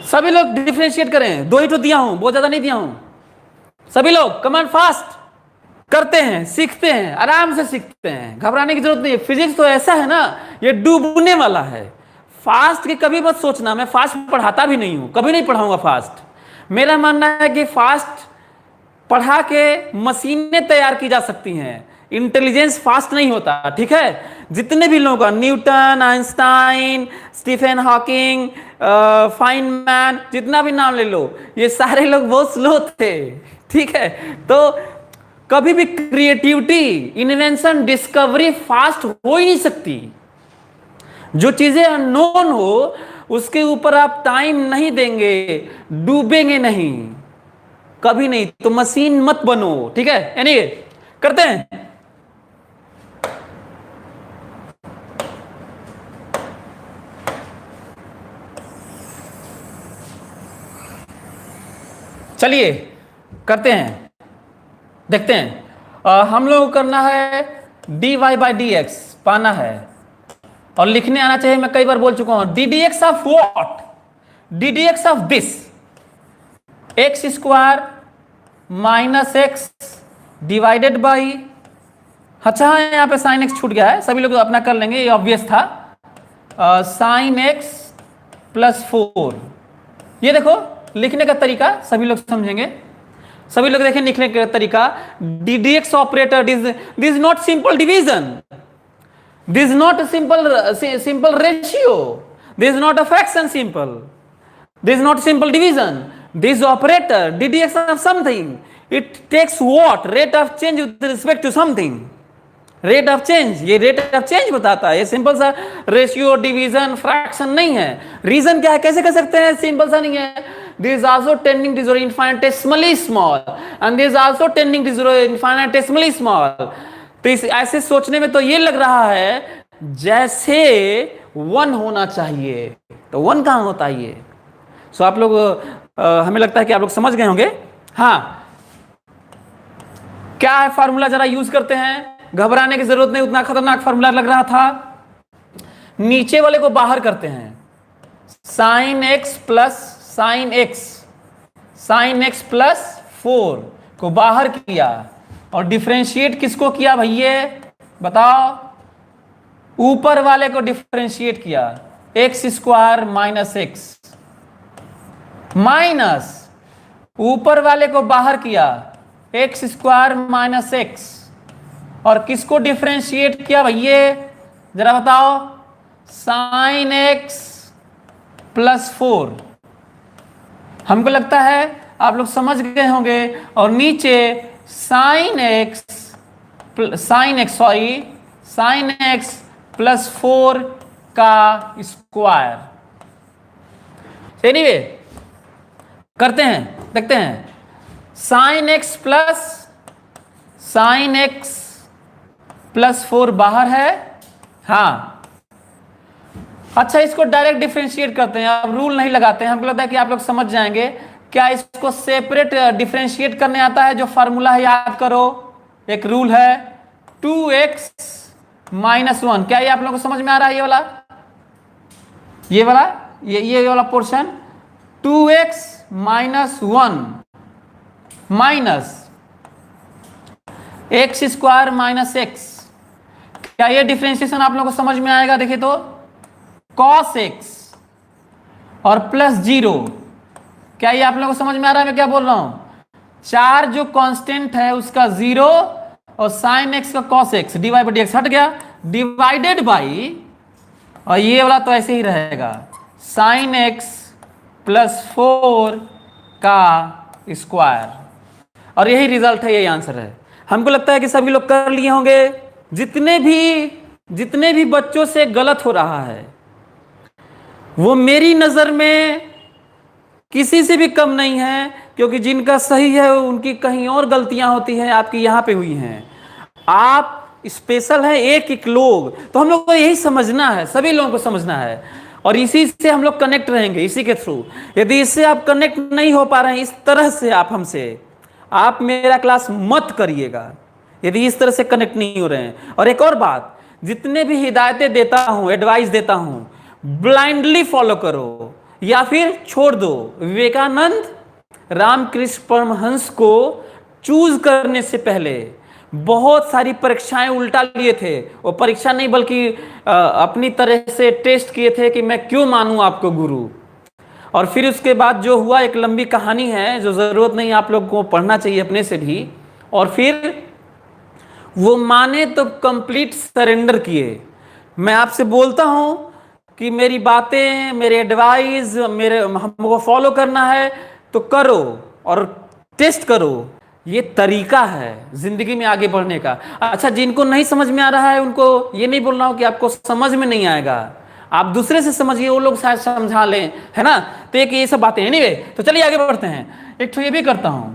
सभी लोग डिफरेंशिएट करें। 2 ही तो दिया हूं, बहुत ज्यादा नहीं दिया हूं। सभी लोग कमांड फास्ट करते हैं, सीखते हैं, आराम से सीखते हैं, घबराने की जरूरत नहीं है। फिजिक्स तो ऐसा है ना, ये डूबने वाला है। फास्ट की कभी मत सोचना, मैं फास्ट पढ़ाता भी नहीं हूं, कभी नहीं पढ़ाऊंगा फास्ट। मेरा मानना है कि फास्ट पढ़ा के मशीनें तैयार की जा सकती हैं, इंटेलिजेंस फास्ट नहीं होता, ठीक है। जितने भी लोगों का, Newton, Einstein, Stephen Hawking, Feynman, जितना भी नाम ले लो, ये सारे लोग बहुत स्लो थे, ठीक है। तो कभी भी क्रिएटिविटी, इन्वेंशन, डिस्कवरी फास्ट हो ही नहीं सकती। जो चीजें अननोन हो उसके ऊपर आप टाइम नहीं देंगे, डूबेंगे नहीं, कभी नहीं। तो मशीन मत बनो, ठीक है। एनीवे करते हैं। चलिए करते हैं, देखते हैं। हम लोग को करना है dy by dx पाना है, और लिखने आना चाहिए। मैं कई बार बोल चुका हूं, ddx of what, ddx of this, x square minus x divided by, अच्छा यहाँ पे साइन x छूट गया है, सभी लोग अपना कर लेंगे, ये ऑब्वियस था। Sine x plus 4। ये देखो लिखने का तरीका सभी लोग समझेंगे, सभी लोग देखें लिखने का तरीका। ddx operator, this is not simple division, this is not simple ratio, This is not a fraction simple. This is not simple division. This operator, DDX of something. It takes what? Rate of change with respect to something. Rate of change. ये rate of change बताता है. ये simple सा ratio, division, fraction नहीं है. Reason क्या है? कैसे कर सकते हैं? Simple सा नहीं है. This is also tending to zero infinitesimally small. And this is also tending to zero infinitesimally small. तो इस ऐसे सोचने में तो ये लग रहा है जैसे 1 होना चाहिए. तो 1 कहाँ होता है ये? सो आप लोग हमें लगता है कि आप लोग समझ गए होंगे. हाँ, क्या है फार्मूला, जरा यूज करते हैं. घबराने की जरूरत नहीं, उतना खतरनाक फार्मूला लग रहा था. नीचे वाले को बाहर करते हैं. Sign x plus sine x, sine x plus 4 को बाहर किया और डिफरेंशिएट किसको किया भैया बताओ? ऊपर वाले को डिफरेंशिएट किया. X square minus x minus ऊपर वाले को बाहर किया एक्स स्क्वायर माइनस एक्स, और किसको डिफरेंशिएट किया भैया जरा बताओ? Sign x plus 4. हमको लगता है आप लोग समझ गए होंगे. और नीचे साइन एक्स प्लस 4 का स्क्वायर. एनीवे करते हैं, देखते हैं. साइन एक्स प्लस 4 बाहर है. हाँ, अच्छा, इसको डायरेक्ट डिफरेंशिएट करते हैं. अब रूल नहीं लगाते हैं, हमको लगता है कि आप लोग समझ जाएंगे. क्या इसको सेपरेट डिफरेंशिएट करने आता है? जो फार्मूला है याद करो, एक रूल है 2x माइनस 1. क्या ये आप लोगों को समझ में आ रहा है? ये वाला portion 2x minus 1 minus x square minus x. क्या ये डिफरेंशिएशन आप लोगों को समझ में आएगा? देखिए तो cos x और प्लस 0. क्या ये आप लोगों को समझ में आ रहा है मैं क्या बोल रहा हूं? 4 जो कांस्टेंट है उसका 0 और साइन एक्स का cos x, dy by d x हट गया, डिवाइडेड बाई, और ये वाला तो ऐसे ही रहेगा साइन एक्स प्लस 4 का स्क्वायर. और यही रिजल्ट है, यही आंसर है. हमको लगता है कि सभी लोग कर लिए होंगे. जितने भी बच्चों से गलत हो रहा है वो मेरी नजर में किसी से भी कम नहीं है, क्योंकि जिनका सही है उनकी कहीं और गलतियां होती हैं, आपकी यहां पे हुई हैं. आप स्पेशल हैं, एक लोग. तो हम लोग को यही समझना है, सभी लोगों को समझना है, और इसी से हम लोग कनेक्ट रहेंगे, इसी के थ्रू. यदि इससे आप कनेक्ट नहीं हो पा रहे हैं, इस तरह से आप हमसे, आप मेरा क्लास मत करिएगा यदि इस तरह से कनेक्ट नहीं हो रहे हैं. और एक और बात, जितने भी हिदायतें देता हूं, एडवाइस देता हूं, ब्लाइंडली फॉलो करो या फिर छोड़ दो. विवेकानंद रामकृष्ण परमहंस को चूज करने से पहले बहुत सारी परीक्षाएं उल्टा लिए थे. वो परीक्षा नहीं बल्कि अपनी तरह से टेस्ट किए थे कि मैं क्यों मानूं आपको गुरु. और फिर उसके बाद जो हुआ एक लंबी कहानी है जो जरूरत नहीं, आप लोग को पढ़ना चाहिए अपने से भी. और फिर वो माने तो कंप्लीट सरेंडर किए. मैं आपसे बोलता हूं कि मेरी बातें, मेरे एडवाइस, मेरे हमको फॉलो करना है तो करो और टेस्ट करो. ये तरीका है जिंदगी में आगे बढ़ने का. अच्छा, जिनको नहीं समझ में आ रहा है उनको ये नहीं बोल रहा हूं कि आपको समझ में नहीं आएगा, आप दूसरे से समझिए, वो लोग शायद समझा लें, है ना. तो एक ये सब बातें. एनीवे, तो चलिए आगे बढ़ते हैं. एक तो ये भी करता हूं,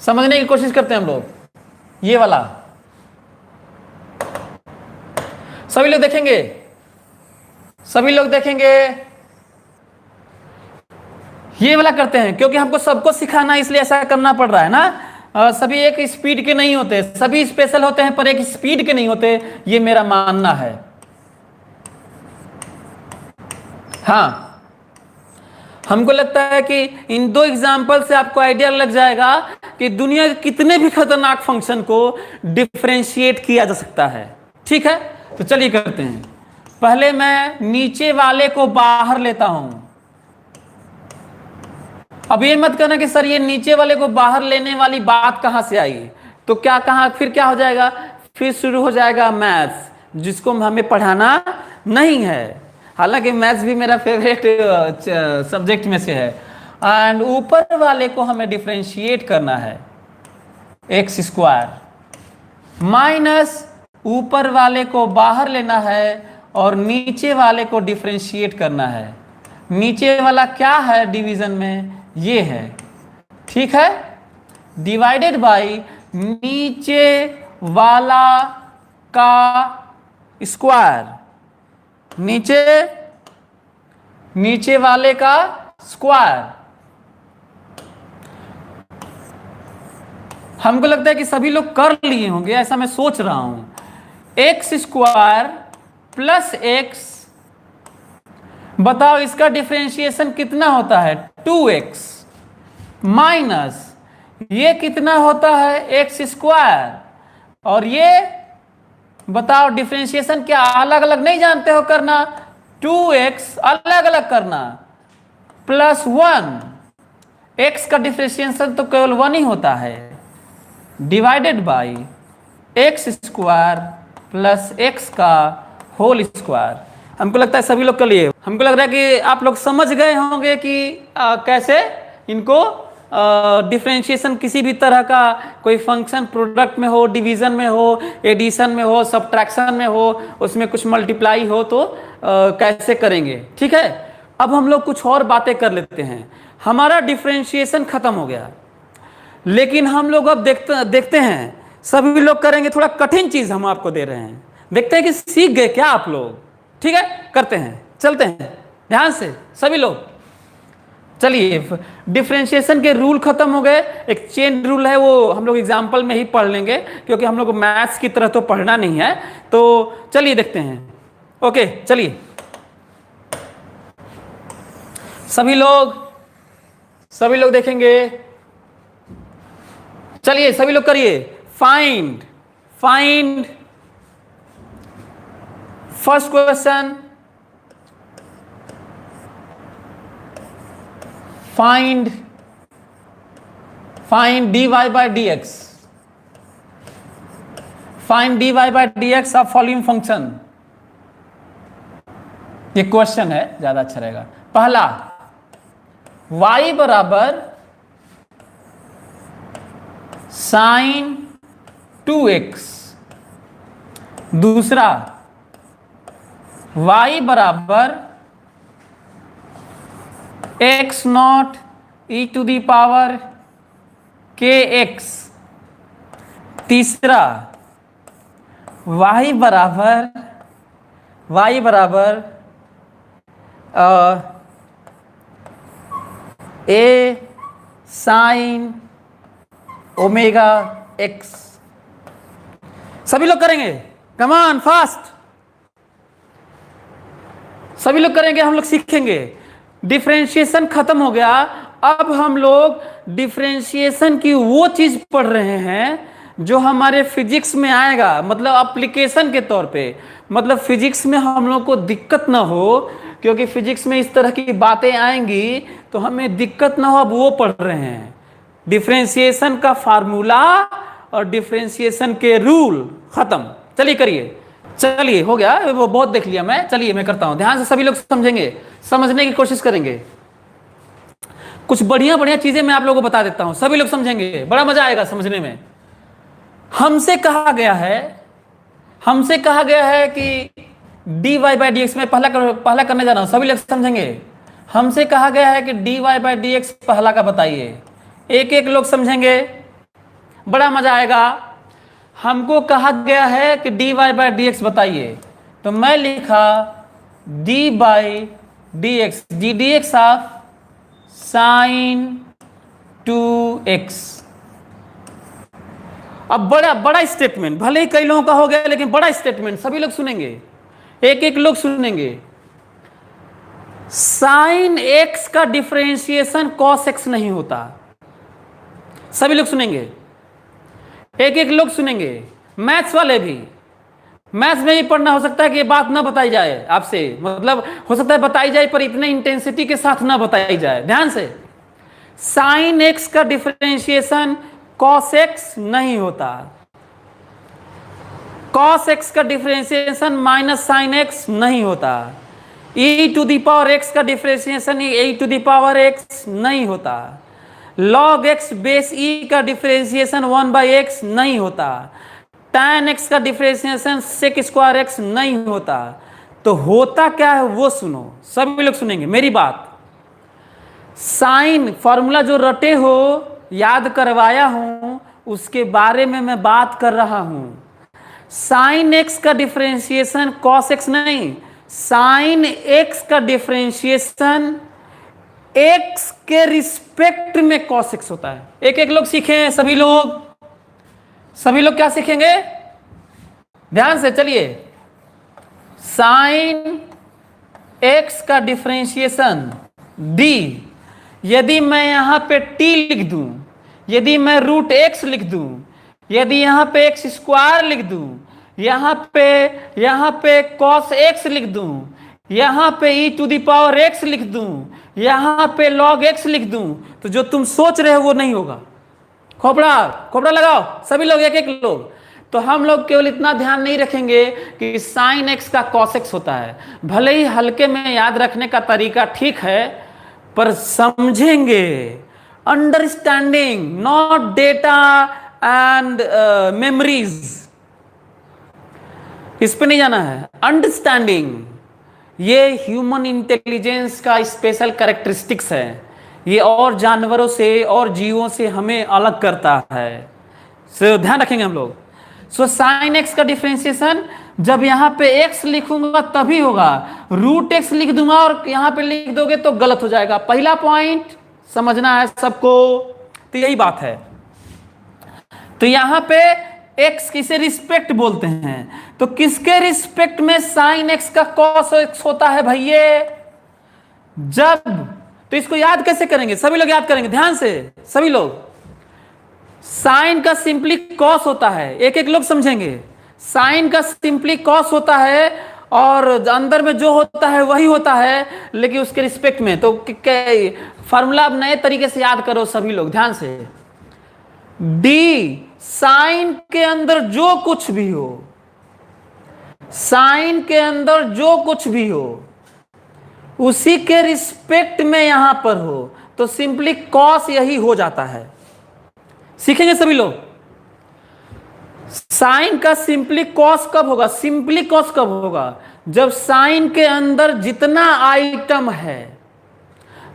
समझने की कोशिश करते हैं हम लोग. ये वाला सभी लोग देखेंगे, ये वाला करते हैं, क्योंकि हमको सबको सिखाना है इसलिए ऐसा करना पड़ रहा है ना. सभी एक स्पीड के नहीं होते, सभी स्पेशल होते हैं पर एक स्पीड के नहीं होते, ये मेरा मानना है. हाँ, हमको लगता है कि इन 2 एग्जाम्पल से आपको आइडिया लग जाएगा कि दुनिया के कितने भी खतरनाक फंक्शन को डिफरेंशिएट किया जा सकता है. ठीक है, तो चलिए करते हैं. पहले मैं नीचे वाले को बाहर लेता हूं. अब ये मत कहना कि सर ये नीचे वाले को बाहर लेने वाली बात कहां से आई. तो फिर क्या हो जाएगा? फिर शुरू हो जाएगा मैथ्स, जिसको हमें पढ़ाना नहीं है. हालांकि मैथ्स भी मेरा फेवरेट सब्जेक्ट में से है। एंड ऊपर वाले को हमें डिफ्रेंशिएट करना है, एक्स स्क्वायर माइनस ऊपर वाले को बाहर लेना है और नीचे वाले को डिफ्रेंशिएट करना है। नीचे वाला क्या है डिवीजन में, ये है, ठीक है, डिवाइडेड बाई नीचे वाला का स्क्वायर, नीचे वाले का स्क्वायर। हमको लगता है कि सभी लोग कर लिए होंगे, ऐसा मैं सोच रहा हूं। एक्स स्क्वायर प्लस एक्स, बताओ इसका डिफरेंशिएशन कितना होता है, 2x माइनस ये कितना होता है, एक्स स्क्वायर, और ये बताओ डिफरेंशिएशन क्या अलग अलग नहीं जानते हो करना, 2x अलग अलग करना प्लस 1, x का डिफरेंशिएशन तो केवल 1 ही होता है, divided by x square plus x का होल स्क्वायर। हमको लगता है सभी लोग के लिए, हमको लग रहा है कि आप लोग समझ गए होंगे कि कैसे इनको डिफरेंशिएशन किसी भी तरह का कोई फंक्शन प्रोडक्ट में हो, डिवीजन में हो, एडिशन में हो, सब्ट्रैक्शन में हो, उसमें कुछ मल्टीप्लाई हो तो कैसे करेंगे। ठीक है, अब हम लोग कुछ और बातें कर लेते हैं। हमारा डिफरेंशिएशन खत्म हो गया, लेकिन हम लोग अब देखते हैं, सभी लोग करेंगे, थोड़ा कठिन चीज हम आपको दे रहे हैं, देखते हैं कि सीख गए क्या आप लोग। ठीक है, करते हैं, चलते हैं ध्यान से सभी लोग। चलिए, डिफरेंशिएशन के रूल खत्म हो गए, एक चेन रूल है वो हम लोग एग्जाम्पल में ही पढ़ लेंगे, क्योंकि हम लोग मैथ्स की तरह तो पढ़ना नहीं है। तो चलिए देखते हैं। ओके, चलिए सभी लोग देखेंगे। चलिए सभी लोग करिए, find first question, find dy by dx, find dy by dx of following function. ये क्वेश्चन है, ज्यादा अच्छा रहेगा। पहला, y बराबर साइन 2x, दूसरा y बराबर x not e to the power kx, तीसरा y बराबर a साइन ओमेगा x। सभी लोग करेंगे, कम ऑन फास्ट, सभी लोग करेंगे, हम लोग सीखेंगे। डिफरेंशिएशन खत्म हो गया, अब हम लोग डिफरेंशिएशन की वो चीज पढ़ रहे हैं जो हमारे फिजिक्स में आएगा, मतलब एप्लीकेशन के तौर पे, मतलब फिजिक्स में हम लोग को दिक्कत ना हो, क्योंकि फिजिक्स में इस तरह की बातें आएंगी तो हमें दिक्कत ना हो, अब वो पढ़ रहे हैं। डिफरेंशिएशन का फार्मूला और डिफरेंशिएशन के रूल खत्म। चलिए करिए, चलिए हो गया, वो बहुत देख लिया मैं। चलिए मैं करता हूं, ध्यान से सभी लोग समझेंगे, समझने की कोशिश करेंगे। कुछ बढ़िया चीजें मैं आप लोगों को बता देता हूं, सभी लोग समझेंगे, बड़ा मजा आएगा समझने में। हमसे कहा गया है कि dy by dx में पहला करने जा रहा हूं, सभी लोग समझेंगे। हमसे कहा गया है कि dy by dx पहला का बताइए, एक एक लोग समझेंगे, बड़ा मजा आएगा। हमको कहा गया है कि dy by dx बताइए, तो मैं लिखा d by dx, dx of sine 2x। अब बड़ा स्टेटमेंट, भले ही कई लोगों का हो गया, लेकिन बड़ा स्टेटमेंट, सभी लोग सुनेंगे, एक एक लोग सुनेंगे। साइन x का डिफरेंशिएशन कॉस x नहीं होता, सभी लोग सुनेंगे, एक एक लोग सुनेंगे। मैथ्स वाले भी, मैथ्स में ही पढ़ना, हो सकता है कि ये बात ना बताई जाए आपसे, मतलब हो सकता है बताई जाए पर इतने इंटेंसिटी के साथ ना बताई जाए। ध्यान से, साइन x का डिफरेंशिएशन कॉस x नहीं होता, कॉस x का डिफरेंशिएशन माइनस साइन x नहीं होता, e to the power x का differentiation e to the power x नहीं होता। log x बेस e का डिफरेंशिएशन 1/x नहीं होता। tan x का डिफरेंशिएशन sec स्क्वायर x नहीं होता। तो होता क्या है वो सुनो, सभी लोग सुनेंगे मेरी बात। साइन फॉर्मूला जो रटे हो, याद करवाया हूं, उसके बारे में मैं बात कर रहा हूं। साइन एक्स का डिफरेंशिएशन कॉस एक्स नहीं, साइन एक्स का डिफरेंशिएशन एक्स के रिस्पेक्ट में कॉस एक्स होता है। एक एक लोग सीखे, सभी लोग क्या सीखेंगे ध्यान से चलिए। साइन एक्स का डिफरेंशिएशन डी, यदि मैं यहां पे टी लिख दूं, यदि मैं रूट एक्स लिख दूं, यदि यहां पे एक्स स्क्वायर लिख दूं, यहां पे कॉस एक्स लिख दूं, यहां पे ई टू द पावर एक्स लिख दूं, यहां पे लॉग एक्स लिख दूं, तो जो तुम सोच रहे हो वो नहीं होगा। खोपड़ा लगाओ सभी लोग, एक एक लोग। तो हम लोग केवल इतना ध्यान नहीं रखेंगे कि साइन एक्स का कॉस एक्स होता है। भले ही हल्के में याद रखने का तरीका ठीक है, पर समझेंगे, understanding not data and memories, इस पे नहीं जाना है। अंडरस्टैंडिंग ये ह्यूमन इंटेलिजेंस का स्पेशल कैरेक्टरिस्टिक्स है। ये और जानवरों से और जीवों से हमें अलग करता है। सो ध्यान रखेंगे हम लोग। सो साइन एक्स का डिफरेंशिएशन जब यहां पे x लिखूंगा तभी होगा, रूट एक्स लिख दूंगा और यहां पे लिख दोगे तो गलत हो जाएगा। पहला पॉइंट समझना है सबको, तो यही बात है। तो यहां पे x किसे रिस्पेक्ट बोलते हैं, तो किसके रिस्पेक्ट में साइन एक्स का कॉस एक्स होता है भैया? जब, तो इसको याद कैसे करेंगे, सभी लोग याद करेंगे ध्यान से सभी लोग। साइन का सिंपली कॉस होता है, एक एक लोग समझेंगे। साइन का सिंपली कॉस होता है और अंदर में जो होता है वही होता है, लेकिन उसके रिस्पेक्ट में। तो फार्मूला अब नए तरीके से याद करो सभी लोग ध्यान से। डी साइन के अंदर जो कुछ भी हो, साइन के अंदर जो कुछ भी हो उसी के रिस्पेक्ट में यहां पर हो, तो सिंपली कॉस यही हो जाता है। सीखेंगे सभी लोग। साइन का सिंपली कॉस कब होगा, सिंपली कॉस कब होगा? जब साइन के अंदर जितना आइटम है,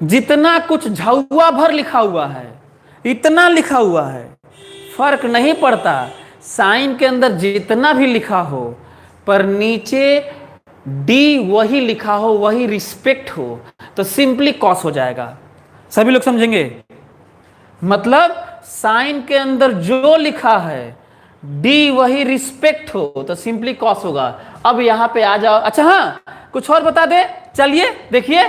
जितना कुछ झौवा भर लिखा हुआ है, इतना लिखा हुआ है, फर्क नहीं पड़ता। साइन के अंदर जितना भी लिखा हो पर नीचे डी वही लिखा हो, वही रिस्पेक्ट हो, तो सिंपली कॉस हो जाएगा। सभी लोग समझेंगे? मतलब साइन के अंदर जो लिखा है डी वही रिस्पेक्ट हो तो सिंपली कॉस होगा। अब यहां पे आ जाओ। अच्छा हाँ, कुछ और बता दे, चलिए देखिए,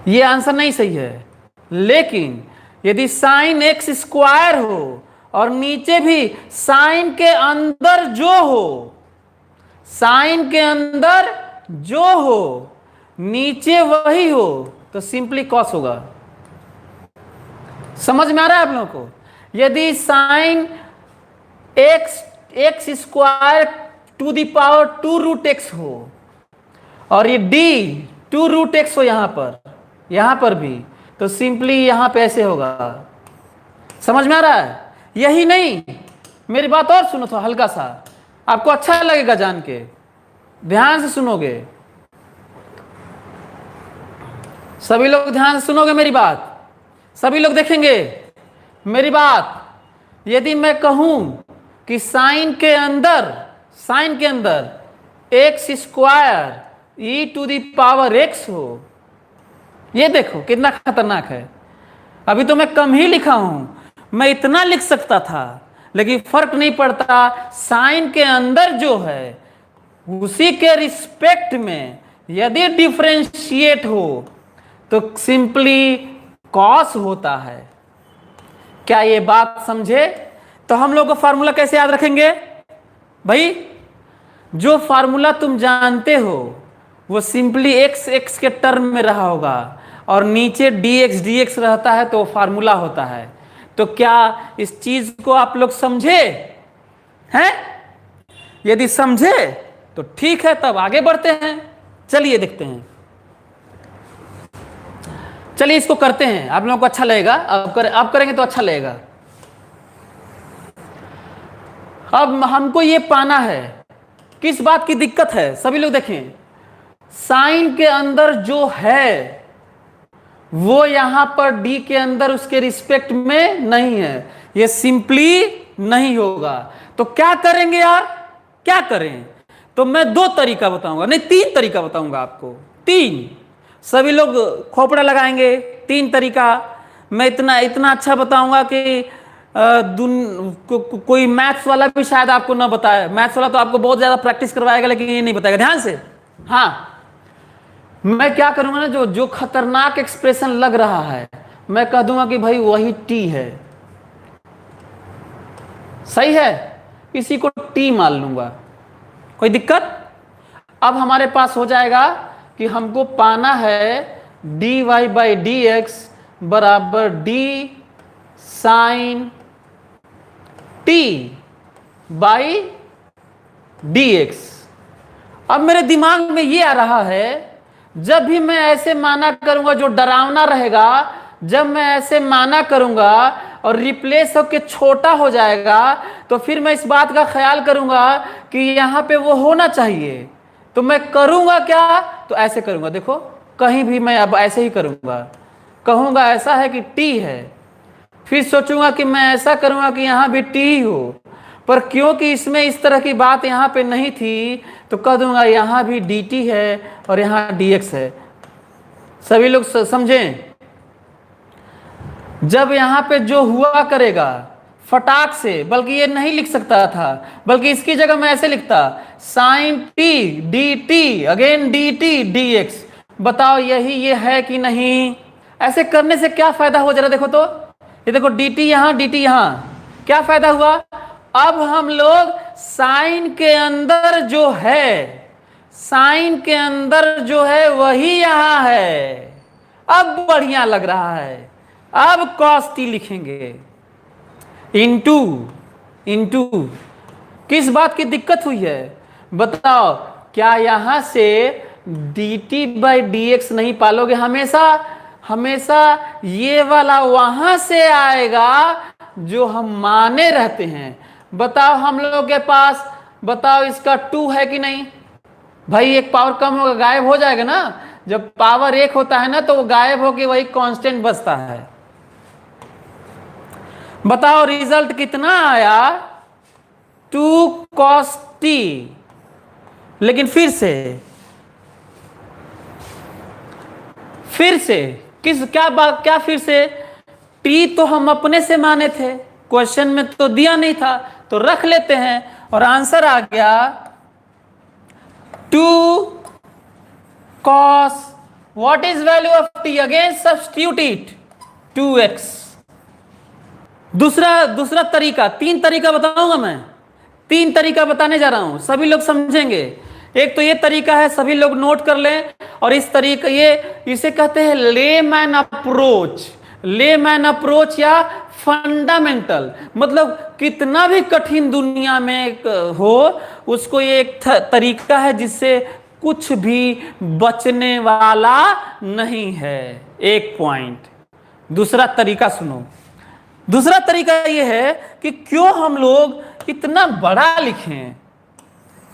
ये आंसर नहीं सही है, लेकिन यदि साइन एक्स स्क्वायर हो और नीचे भी साइन के अंदर जो हो, साइन के अंदर जो हो नीचे वही हो, तो सिंपली कॉस होगा। समझ में आ रहा है आप लोगों को? यदि sine x square to the power 2 root x हो और ये डी 2 रूट एक्स हो यहां पर भी, तो सिंपली यहां पे ऐसे होगा। समझ में आ रहा है? यही नहीं, मेरी बात और सुनो, तो हल्का सा आपको अच्छा लगेगा जान के, ध्यान से सुनोगे सभी लोग, ध्यान से सुनोगे मेरी बात, सभी लोग देखेंगे मेरी बात। यदि मैं कहूं कि साइन के अंदर x square e to the power x हो, ये देखो कितना खतरनाक है। अभी तो मैं कम ही लिखा हूं, मैं इतना लिख सकता था, लेकिन फर्क नहीं पड़ता। साइन के अंदर जो है उसी के रिस्पेक्ट में यदि डिफरेंशिएट हो तो सिंपली कॉस होता है। क्या ये बात समझे? तो हम लोग को फार्मूला कैसे याद रखेंगे भाई? जो फार्मूला तुम जानते हो वो सिंपली एक्स एक्स के टर्म में रहा होगा और नीचे डी एक्स रहता है, तो फार्मूला होता है। तो क्या इस चीज को आप लोग समझे हैं? यदि समझे तो ठीक है, तब आगे बढ़ते हैं। चलिए देखते हैं, चलिए इसको करते हैं, आप लोगों को अच्छा लगेगा। अब करेंगे तो अच्छा लगेगा। अब हमको ये पाना है, किस बात की दिक्कत है। सभी लोग देखें, साइन के अंदर जो है वो यहां पर डी के अंदर उसके रिस्पेक्ट में नहीं है, ये सिंपली नहीं होगा। तो क्या करेंगे यार, क्या करें? तो मैं दो तरीका बताऊंगा, नहीं तीन तरीका बताऊंगा आपको, तीन। सभी लोग खोपड़ा लगाएंगे, तीन तरीका। मैं इतना इतना अच्छा बताऊंगा कि कोई मैथ्स वाला भी शायद आपको ना बताए। मैथ्स वाला तो आपको बहुत ज्यादा प्रैक्टिस करवाएगा, लेकिन ये नहीं बताएगा। ध्यान से, हाँ, मैं क्या करूंगा ना, जो जो खतरनाक एक्सप्रेशन लग रहा है मैं कह दूंगा कि भाई वही टी है। सही है, इसी को टी मान लूंगा, कोई दिक्कत? अब हमारे पास हो जाएगा कि हमको पाना है dy बाई डी एक्स बराबर d sine t by d x. अब मेरे दिमाग में ये आ रहा है, जब भी मैं ऐसे माना करूंगा जो डरावना रहेगा, जब मैं ऐसे माना करूंगा और रिप्लेस होकर छोटा हो जाएगा, तो फिर मैं इस बात का ख्याल करूंगा कि यहां पे वो होना चाहिए। तो मैं करूंगा क्या, तो ऐसे करूंगा। देखो, कहीं भी मैं अब ऐसे ही करूंगा, कहूंगा ऐसा है कि टी है, फिर सोचूंगा कि मैं ऐसा करूंगा कि यहां भी टी ही हो, पर क्योंकि इसमें इस तरह की बात यहां पे नहीं थी, तो कह दूंगा यहां भी डी टी है और यहां डी एक्स है। सभी लोग समझें, जब यहां पे जो हुआ करेगा फटाक से, बल्कि ये नहीं लिख सकता था, बल्कि इसकी जगह मैं ऐसे लिखता, sine t d t again d t d x. बताओ यही ये है कि नहीं? ऐसे करने से क्या फायदा हो, जरा देखो तो, ये देखो डी टी यहां डी टी यहां, क्या फायदा हुआ? अब हम लोग साइन के अंदर जो है, साइन के अंदर जो है वही यहां है। अब बढ़िया लग रहा है। अब कॉस टी लिखेंगे इनटू इनटू। किस बात की दिक्कत हुई है बताओ? क्या यहां से D T by d x नहीं पालोगे? हमेशा हमेशा ये वाला वहां से आएगा जो हम माने रहते हैं। बताओ हम लोगों के पास, बताओ इसका 2 है कि नहीं? भाई एक पावर कम होगा, गायब हो जाएगा ना। जब पावर 1 होता है ना, तो वो गायब होके वही कांस्टेंट बचता है। बताओ रिजल्ट कितना आया? 2 cos t। लेकिन फिर से क्या बात, क्या फिर से? t तो हम अपने से माने थे, क्वेश्चन में तो दिया नहीं था, तो रख लेते हैं और आंसर आ गया 2 cos, what is value of t? again substitute it, 2x। दूसरा तरीका, तीन तरीका बताऊंगा मैं, तीन तरीका बताने जा रहा हूं, सभी लोग समझेंगे। एक तो ये तरीका है, सभी लोग नोट कर लें। और इस तरीका, ये इसे कहते हैं लेमैन अप्रोच। लेमैन अप्रोच या फंडामेंटल, मतलब कितना भी कठिन दुनिया में हो, उसको ये एक तरीका है जिससे कुछ भी बचने वाला नहीं है। एक पॉइंट। दूसरा तरीका सुनो। दूसरा तरीका यह है कि क्यों हम लोग इतना बड़ा लिखें,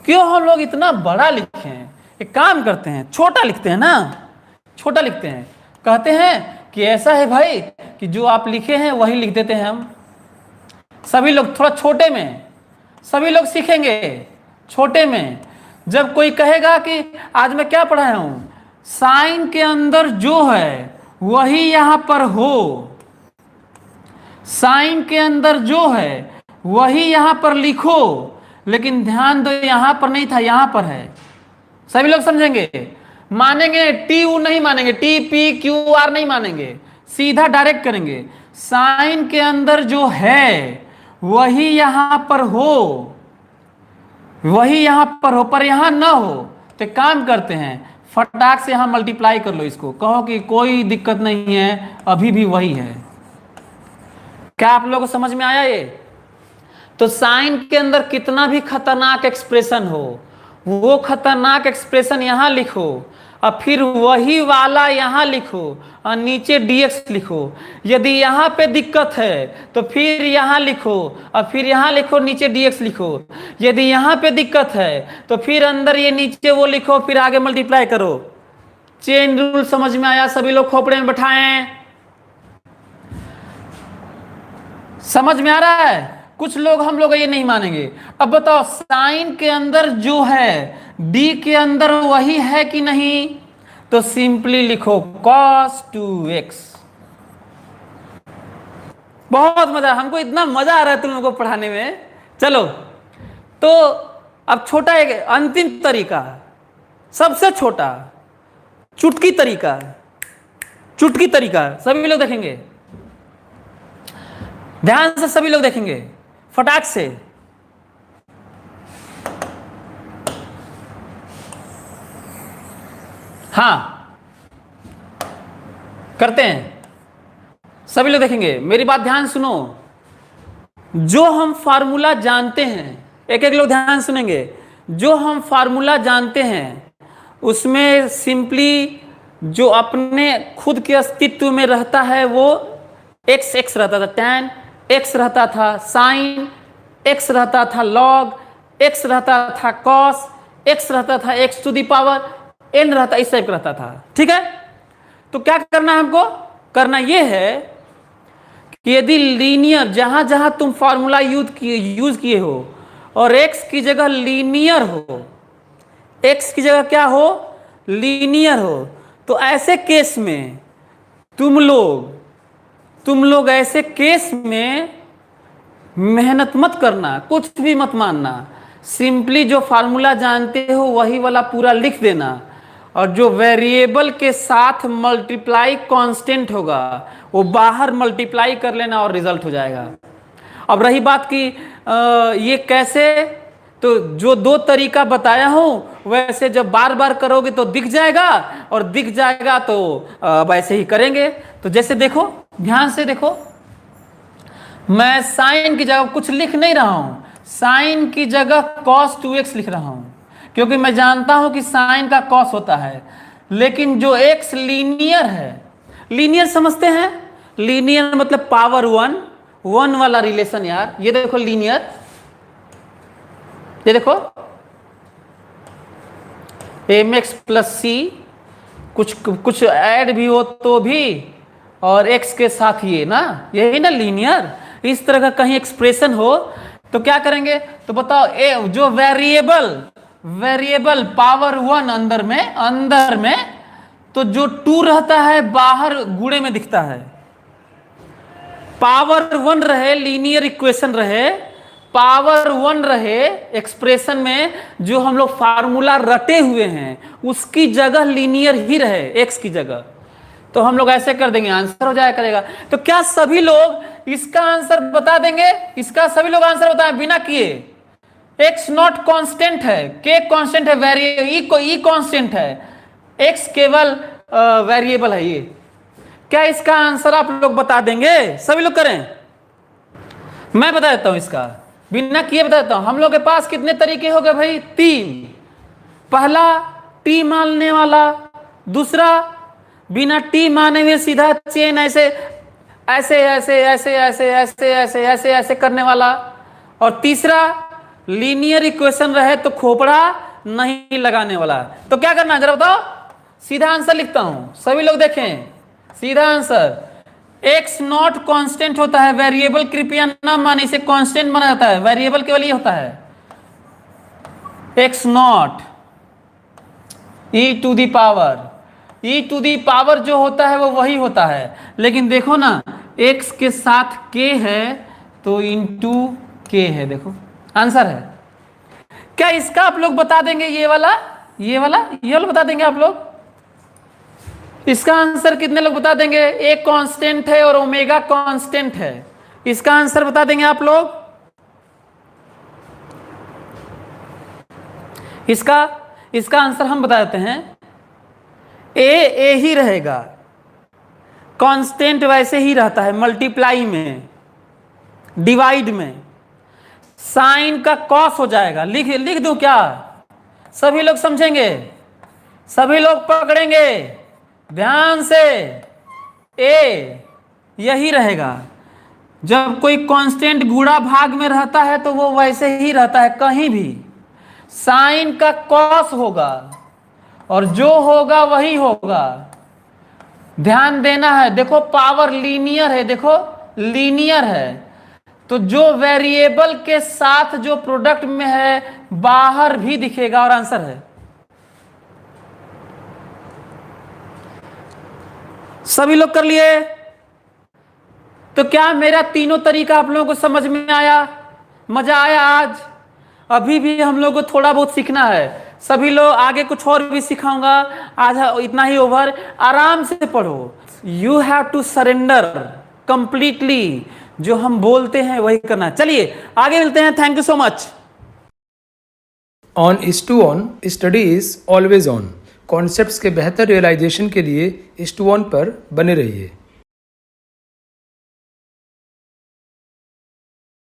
क्यों हम लोग इतना बड़ा लिखें? एक काम करते हैं, छोटा लिखते हैं ना, छोटा लिखते हैं। कहते हैं कि ऐसा है भाई कि जो आप लिखे हैं वही लिख देते हैं हम। सभी लोग थोड़ा छोटे में, सभी लोग सीखेंगे छोटे में। जब कोई कहेगा कि आज मैं क्या पढ़ाया हूं, साइन के अंदर जो है वही यहां पर हो, साइन के अंदर जो है वही यहां पर लिखो। लेकिन ध्यान दो, यहां पर नहीं था, यहां पर है। सभी लोग समझेंगे, मानेंगे। टी यू नहीं मानेंगे, टी पी क्यू आर नहीं मानेंगे, सीधा डायरेक्ट करेंगे। साइन के अंदर जो है वही यहां पर हो, वही यहां पर हो, पर यहां ना हो। तो काम करते हैं, फटाक से यहां मल्टीप्लाई कर लो इसको, कहो कि कोई दिक्कत नहीं है, अभी भी वही है। क्या आप लोगों को समझ में आया ये? तो साइन के अंदर कितना भी खतरनाक एक्सप्रेशन हो, वो खतरनाक एक्सप्रेशन यहां लिखो और फिर वही वाला यहां लिखो और नीचे dx लिखो। यदि यहां पे दिक्कत है तो फिर यहां लिखो और फिर यहां लिखो, नीचे dx लिखो। यदि यहां पे दिक्कत है तो फिर अंदर ये नीचे वो लिखो, फिर आगे मल्टीप्लाई करो। चेन रूल समझ में आया? सभी लोग खोपड़े में बैठाएं। समझ में आ रहा है? कुछ लोग हम लोग ये नहीं मानेंगे। अब बताओ साइन के अंदर जो है डी के अंदर वही है कि नहीं? तो सिंपली लिखो cos 2x। बहुत मजा, हमको इतना मजा आ रहा है तुम लोगों को पढ़ाने में। चलो तो अब छोटा एक अंतिम तरीका, सबसे छोटा चुटकी तरीका, चुटकी तरीका सभी लोग देखेंगे, ध्यान से सभी लोग देखेंगे फटाक से। हाँ करते हैं, सभी लोग देखेंगे, मेरी बात ध्यान सुनो। जो हम फार्मूला जानते हैं, एक एक लोग ध्यान सुनेंगे, जो हम फार्मूला जानते हैं उसमें सिंपली जो अपने खुद के अस्तित्व में रहता है वो एक्स एक्स रहता था, tan एक्स रहता था, साइन एक्स रहता था, लॉग एक्स रहता था, कॉस एक्स रहता था, x to the power n रहता, इस टाइप रहता था। ठीक है, तो क्या करना है हमको? करना यह है कि यदि लीनियर, जहां जहां तुम फॉर्मूला यूज किए हो और एक्स की जगह लीनियर हो, एक्स की जगह क्या हो? लीनियर हो, तो ऐसे केस में तुम लोग ऐसे केस में मेहनत मत करना, कुछ भी मत मानना, सिंपली जो फार्मूला जानते हो वही वाला पूरा लिख देना और जो वेरिएबल के साथ मल्टीप्लाई कांस्टेंट होगा वो बाहर मल्टीप्लाई कर लेना और रिजल्ट हो जाएगा। अब रही बात की ये कैसे, तो जो दो तरीका बताया हूं वैसे जब बार बार करोगे तो दिख जाएगा, और दिख जाएगा तो वैसे ही करेंगे। तो जैसे देखो, ध्यान से देखो, मैं साइन की जगह कुछ लिख नहीं रहा हूं, साइन की जगह cos 2x लिख रहा हूं क्योंकि मैं जानता हूं कि साइन का cos होता है। लेकिन जो x लीनियर है, लीनियर समझते हैं? लीनियर मतलब पावर वन वाला रिलेशन यार। ये देखो लीनियर, ये देखो mx प्लस सी, कुछ ऐड भी हो तो भी, और x के साथ ये ना, यही ना लीनियर। इस तरह का कहीं एक्सप्रेशन हो तो क्या करेंगे? तो बताओ जो वेरिएबल पावर वन अंदर में तो जो 2 रहता है बाहर गुणे में दिखता है। पावर 1 रहे, लीनियर इक्वेशन रहे, पावर 1 रहे एक्सप्रेशन में, जो हम लोग फार्मूला रटे हुए हैं उसकी जगह लीनियर ही रहे, एक्स की जगह, तो हम लोग ऐसे कर देंगे, आंसर हो जाया करेगा। तो क्या सभी लोग इसका आंसर बता देंगे? इसका सभी लोग आंसर बताएं बिना किए। एक्स नॉट कांस्टेंट है, के कांस्टेंट है, ई कांस्टेंट है, एक्स केवल वेरिएबल है। ये क्या इसका आंसर आप लोग बता देंगे? सभी लोग करें, मैं बता देता हूं इसका, बिना किए बता देता हूं। हम लोग के पास कितने तरीके हो गए भाई? 3। पहला टी मानने वाला, दूसरा बिना टी माने हुए सीधा चेन ऐसे ऐसे ऐसे ऐसे ऐसे ऐसे ऐसे ऐसे ऐसे करने वाला, और तीसरा लीनियर इक्वेशन रहे तो खोपड़ा नहीं लगाने वाला। तो क्या करना है जरा बताओ? सीधा आंसर लिखता हूं, सभी लोग देखें, सीधा आंसर। एक्स नॉट कांस्टेंट होता है, वेरिएबल कृपया ना माने, इसे कांस्टेंट माना जाता है, वेरिएबल केवल ये होता है x not e to the power, e to the power जो होता है वो वही होता है। लेकिन देखो ना, x के साथ k है तो इंटू k है, देखो आंसर है। क्या इसका आप लोग बता देंगे? ये वाला बता देंगे आप लोग? इसका आंसर कितने लोग बता देंगे? एक कांस्टेंट है और ओमेगा कांस्टेंट है, इसका आंसर बता देंगे आप लोग? इसका आंसर हम बता देते हैं, ए ही रहेगा, कांस्टेंट वैसे ही रहता है, मल्टीप्लाई में, डिवाइड में साइन का कॉस हो जाएगा। लिख दूं क्या? सभी लोग समझेंगे, सभी लोग पकड़ेंगे ध्यान से। ए यही रहेगा। जब कोई कांस्टेंट गुणा भाग में रहता है तो वो वैसे ही रहता है, कहीं भी साइन का कॉस होगा और जो होगा वही होगा। ध्यान देना है। देखो पावर लीनियर है, देखो लीनियर है, तो जो वेरिएबल के साथ जो प्रोडक्ट में है बाहर भी दिखेगा और आंसर है। सभी लोग कर लिए? तो क्या मेरा तीनों तरीका आप लोगों को समझ में आया? मजा आया आज? अभी भी हम लोग को थोड़ा बहुत सीखना है। सभी लोग आगे कुछ और भी सिखाऊंगा, आज इतना ही ओवर। आराम से पढ़ो। You have to surrender completely, जो हम बोलते हैं वही करना। चलिए आगे मिलते हैं। Thank you so much. On is to on, study is always on. Concepts के बेहतर रियलाइजेशन के लिए इज टू ऑन पर बने रहिए।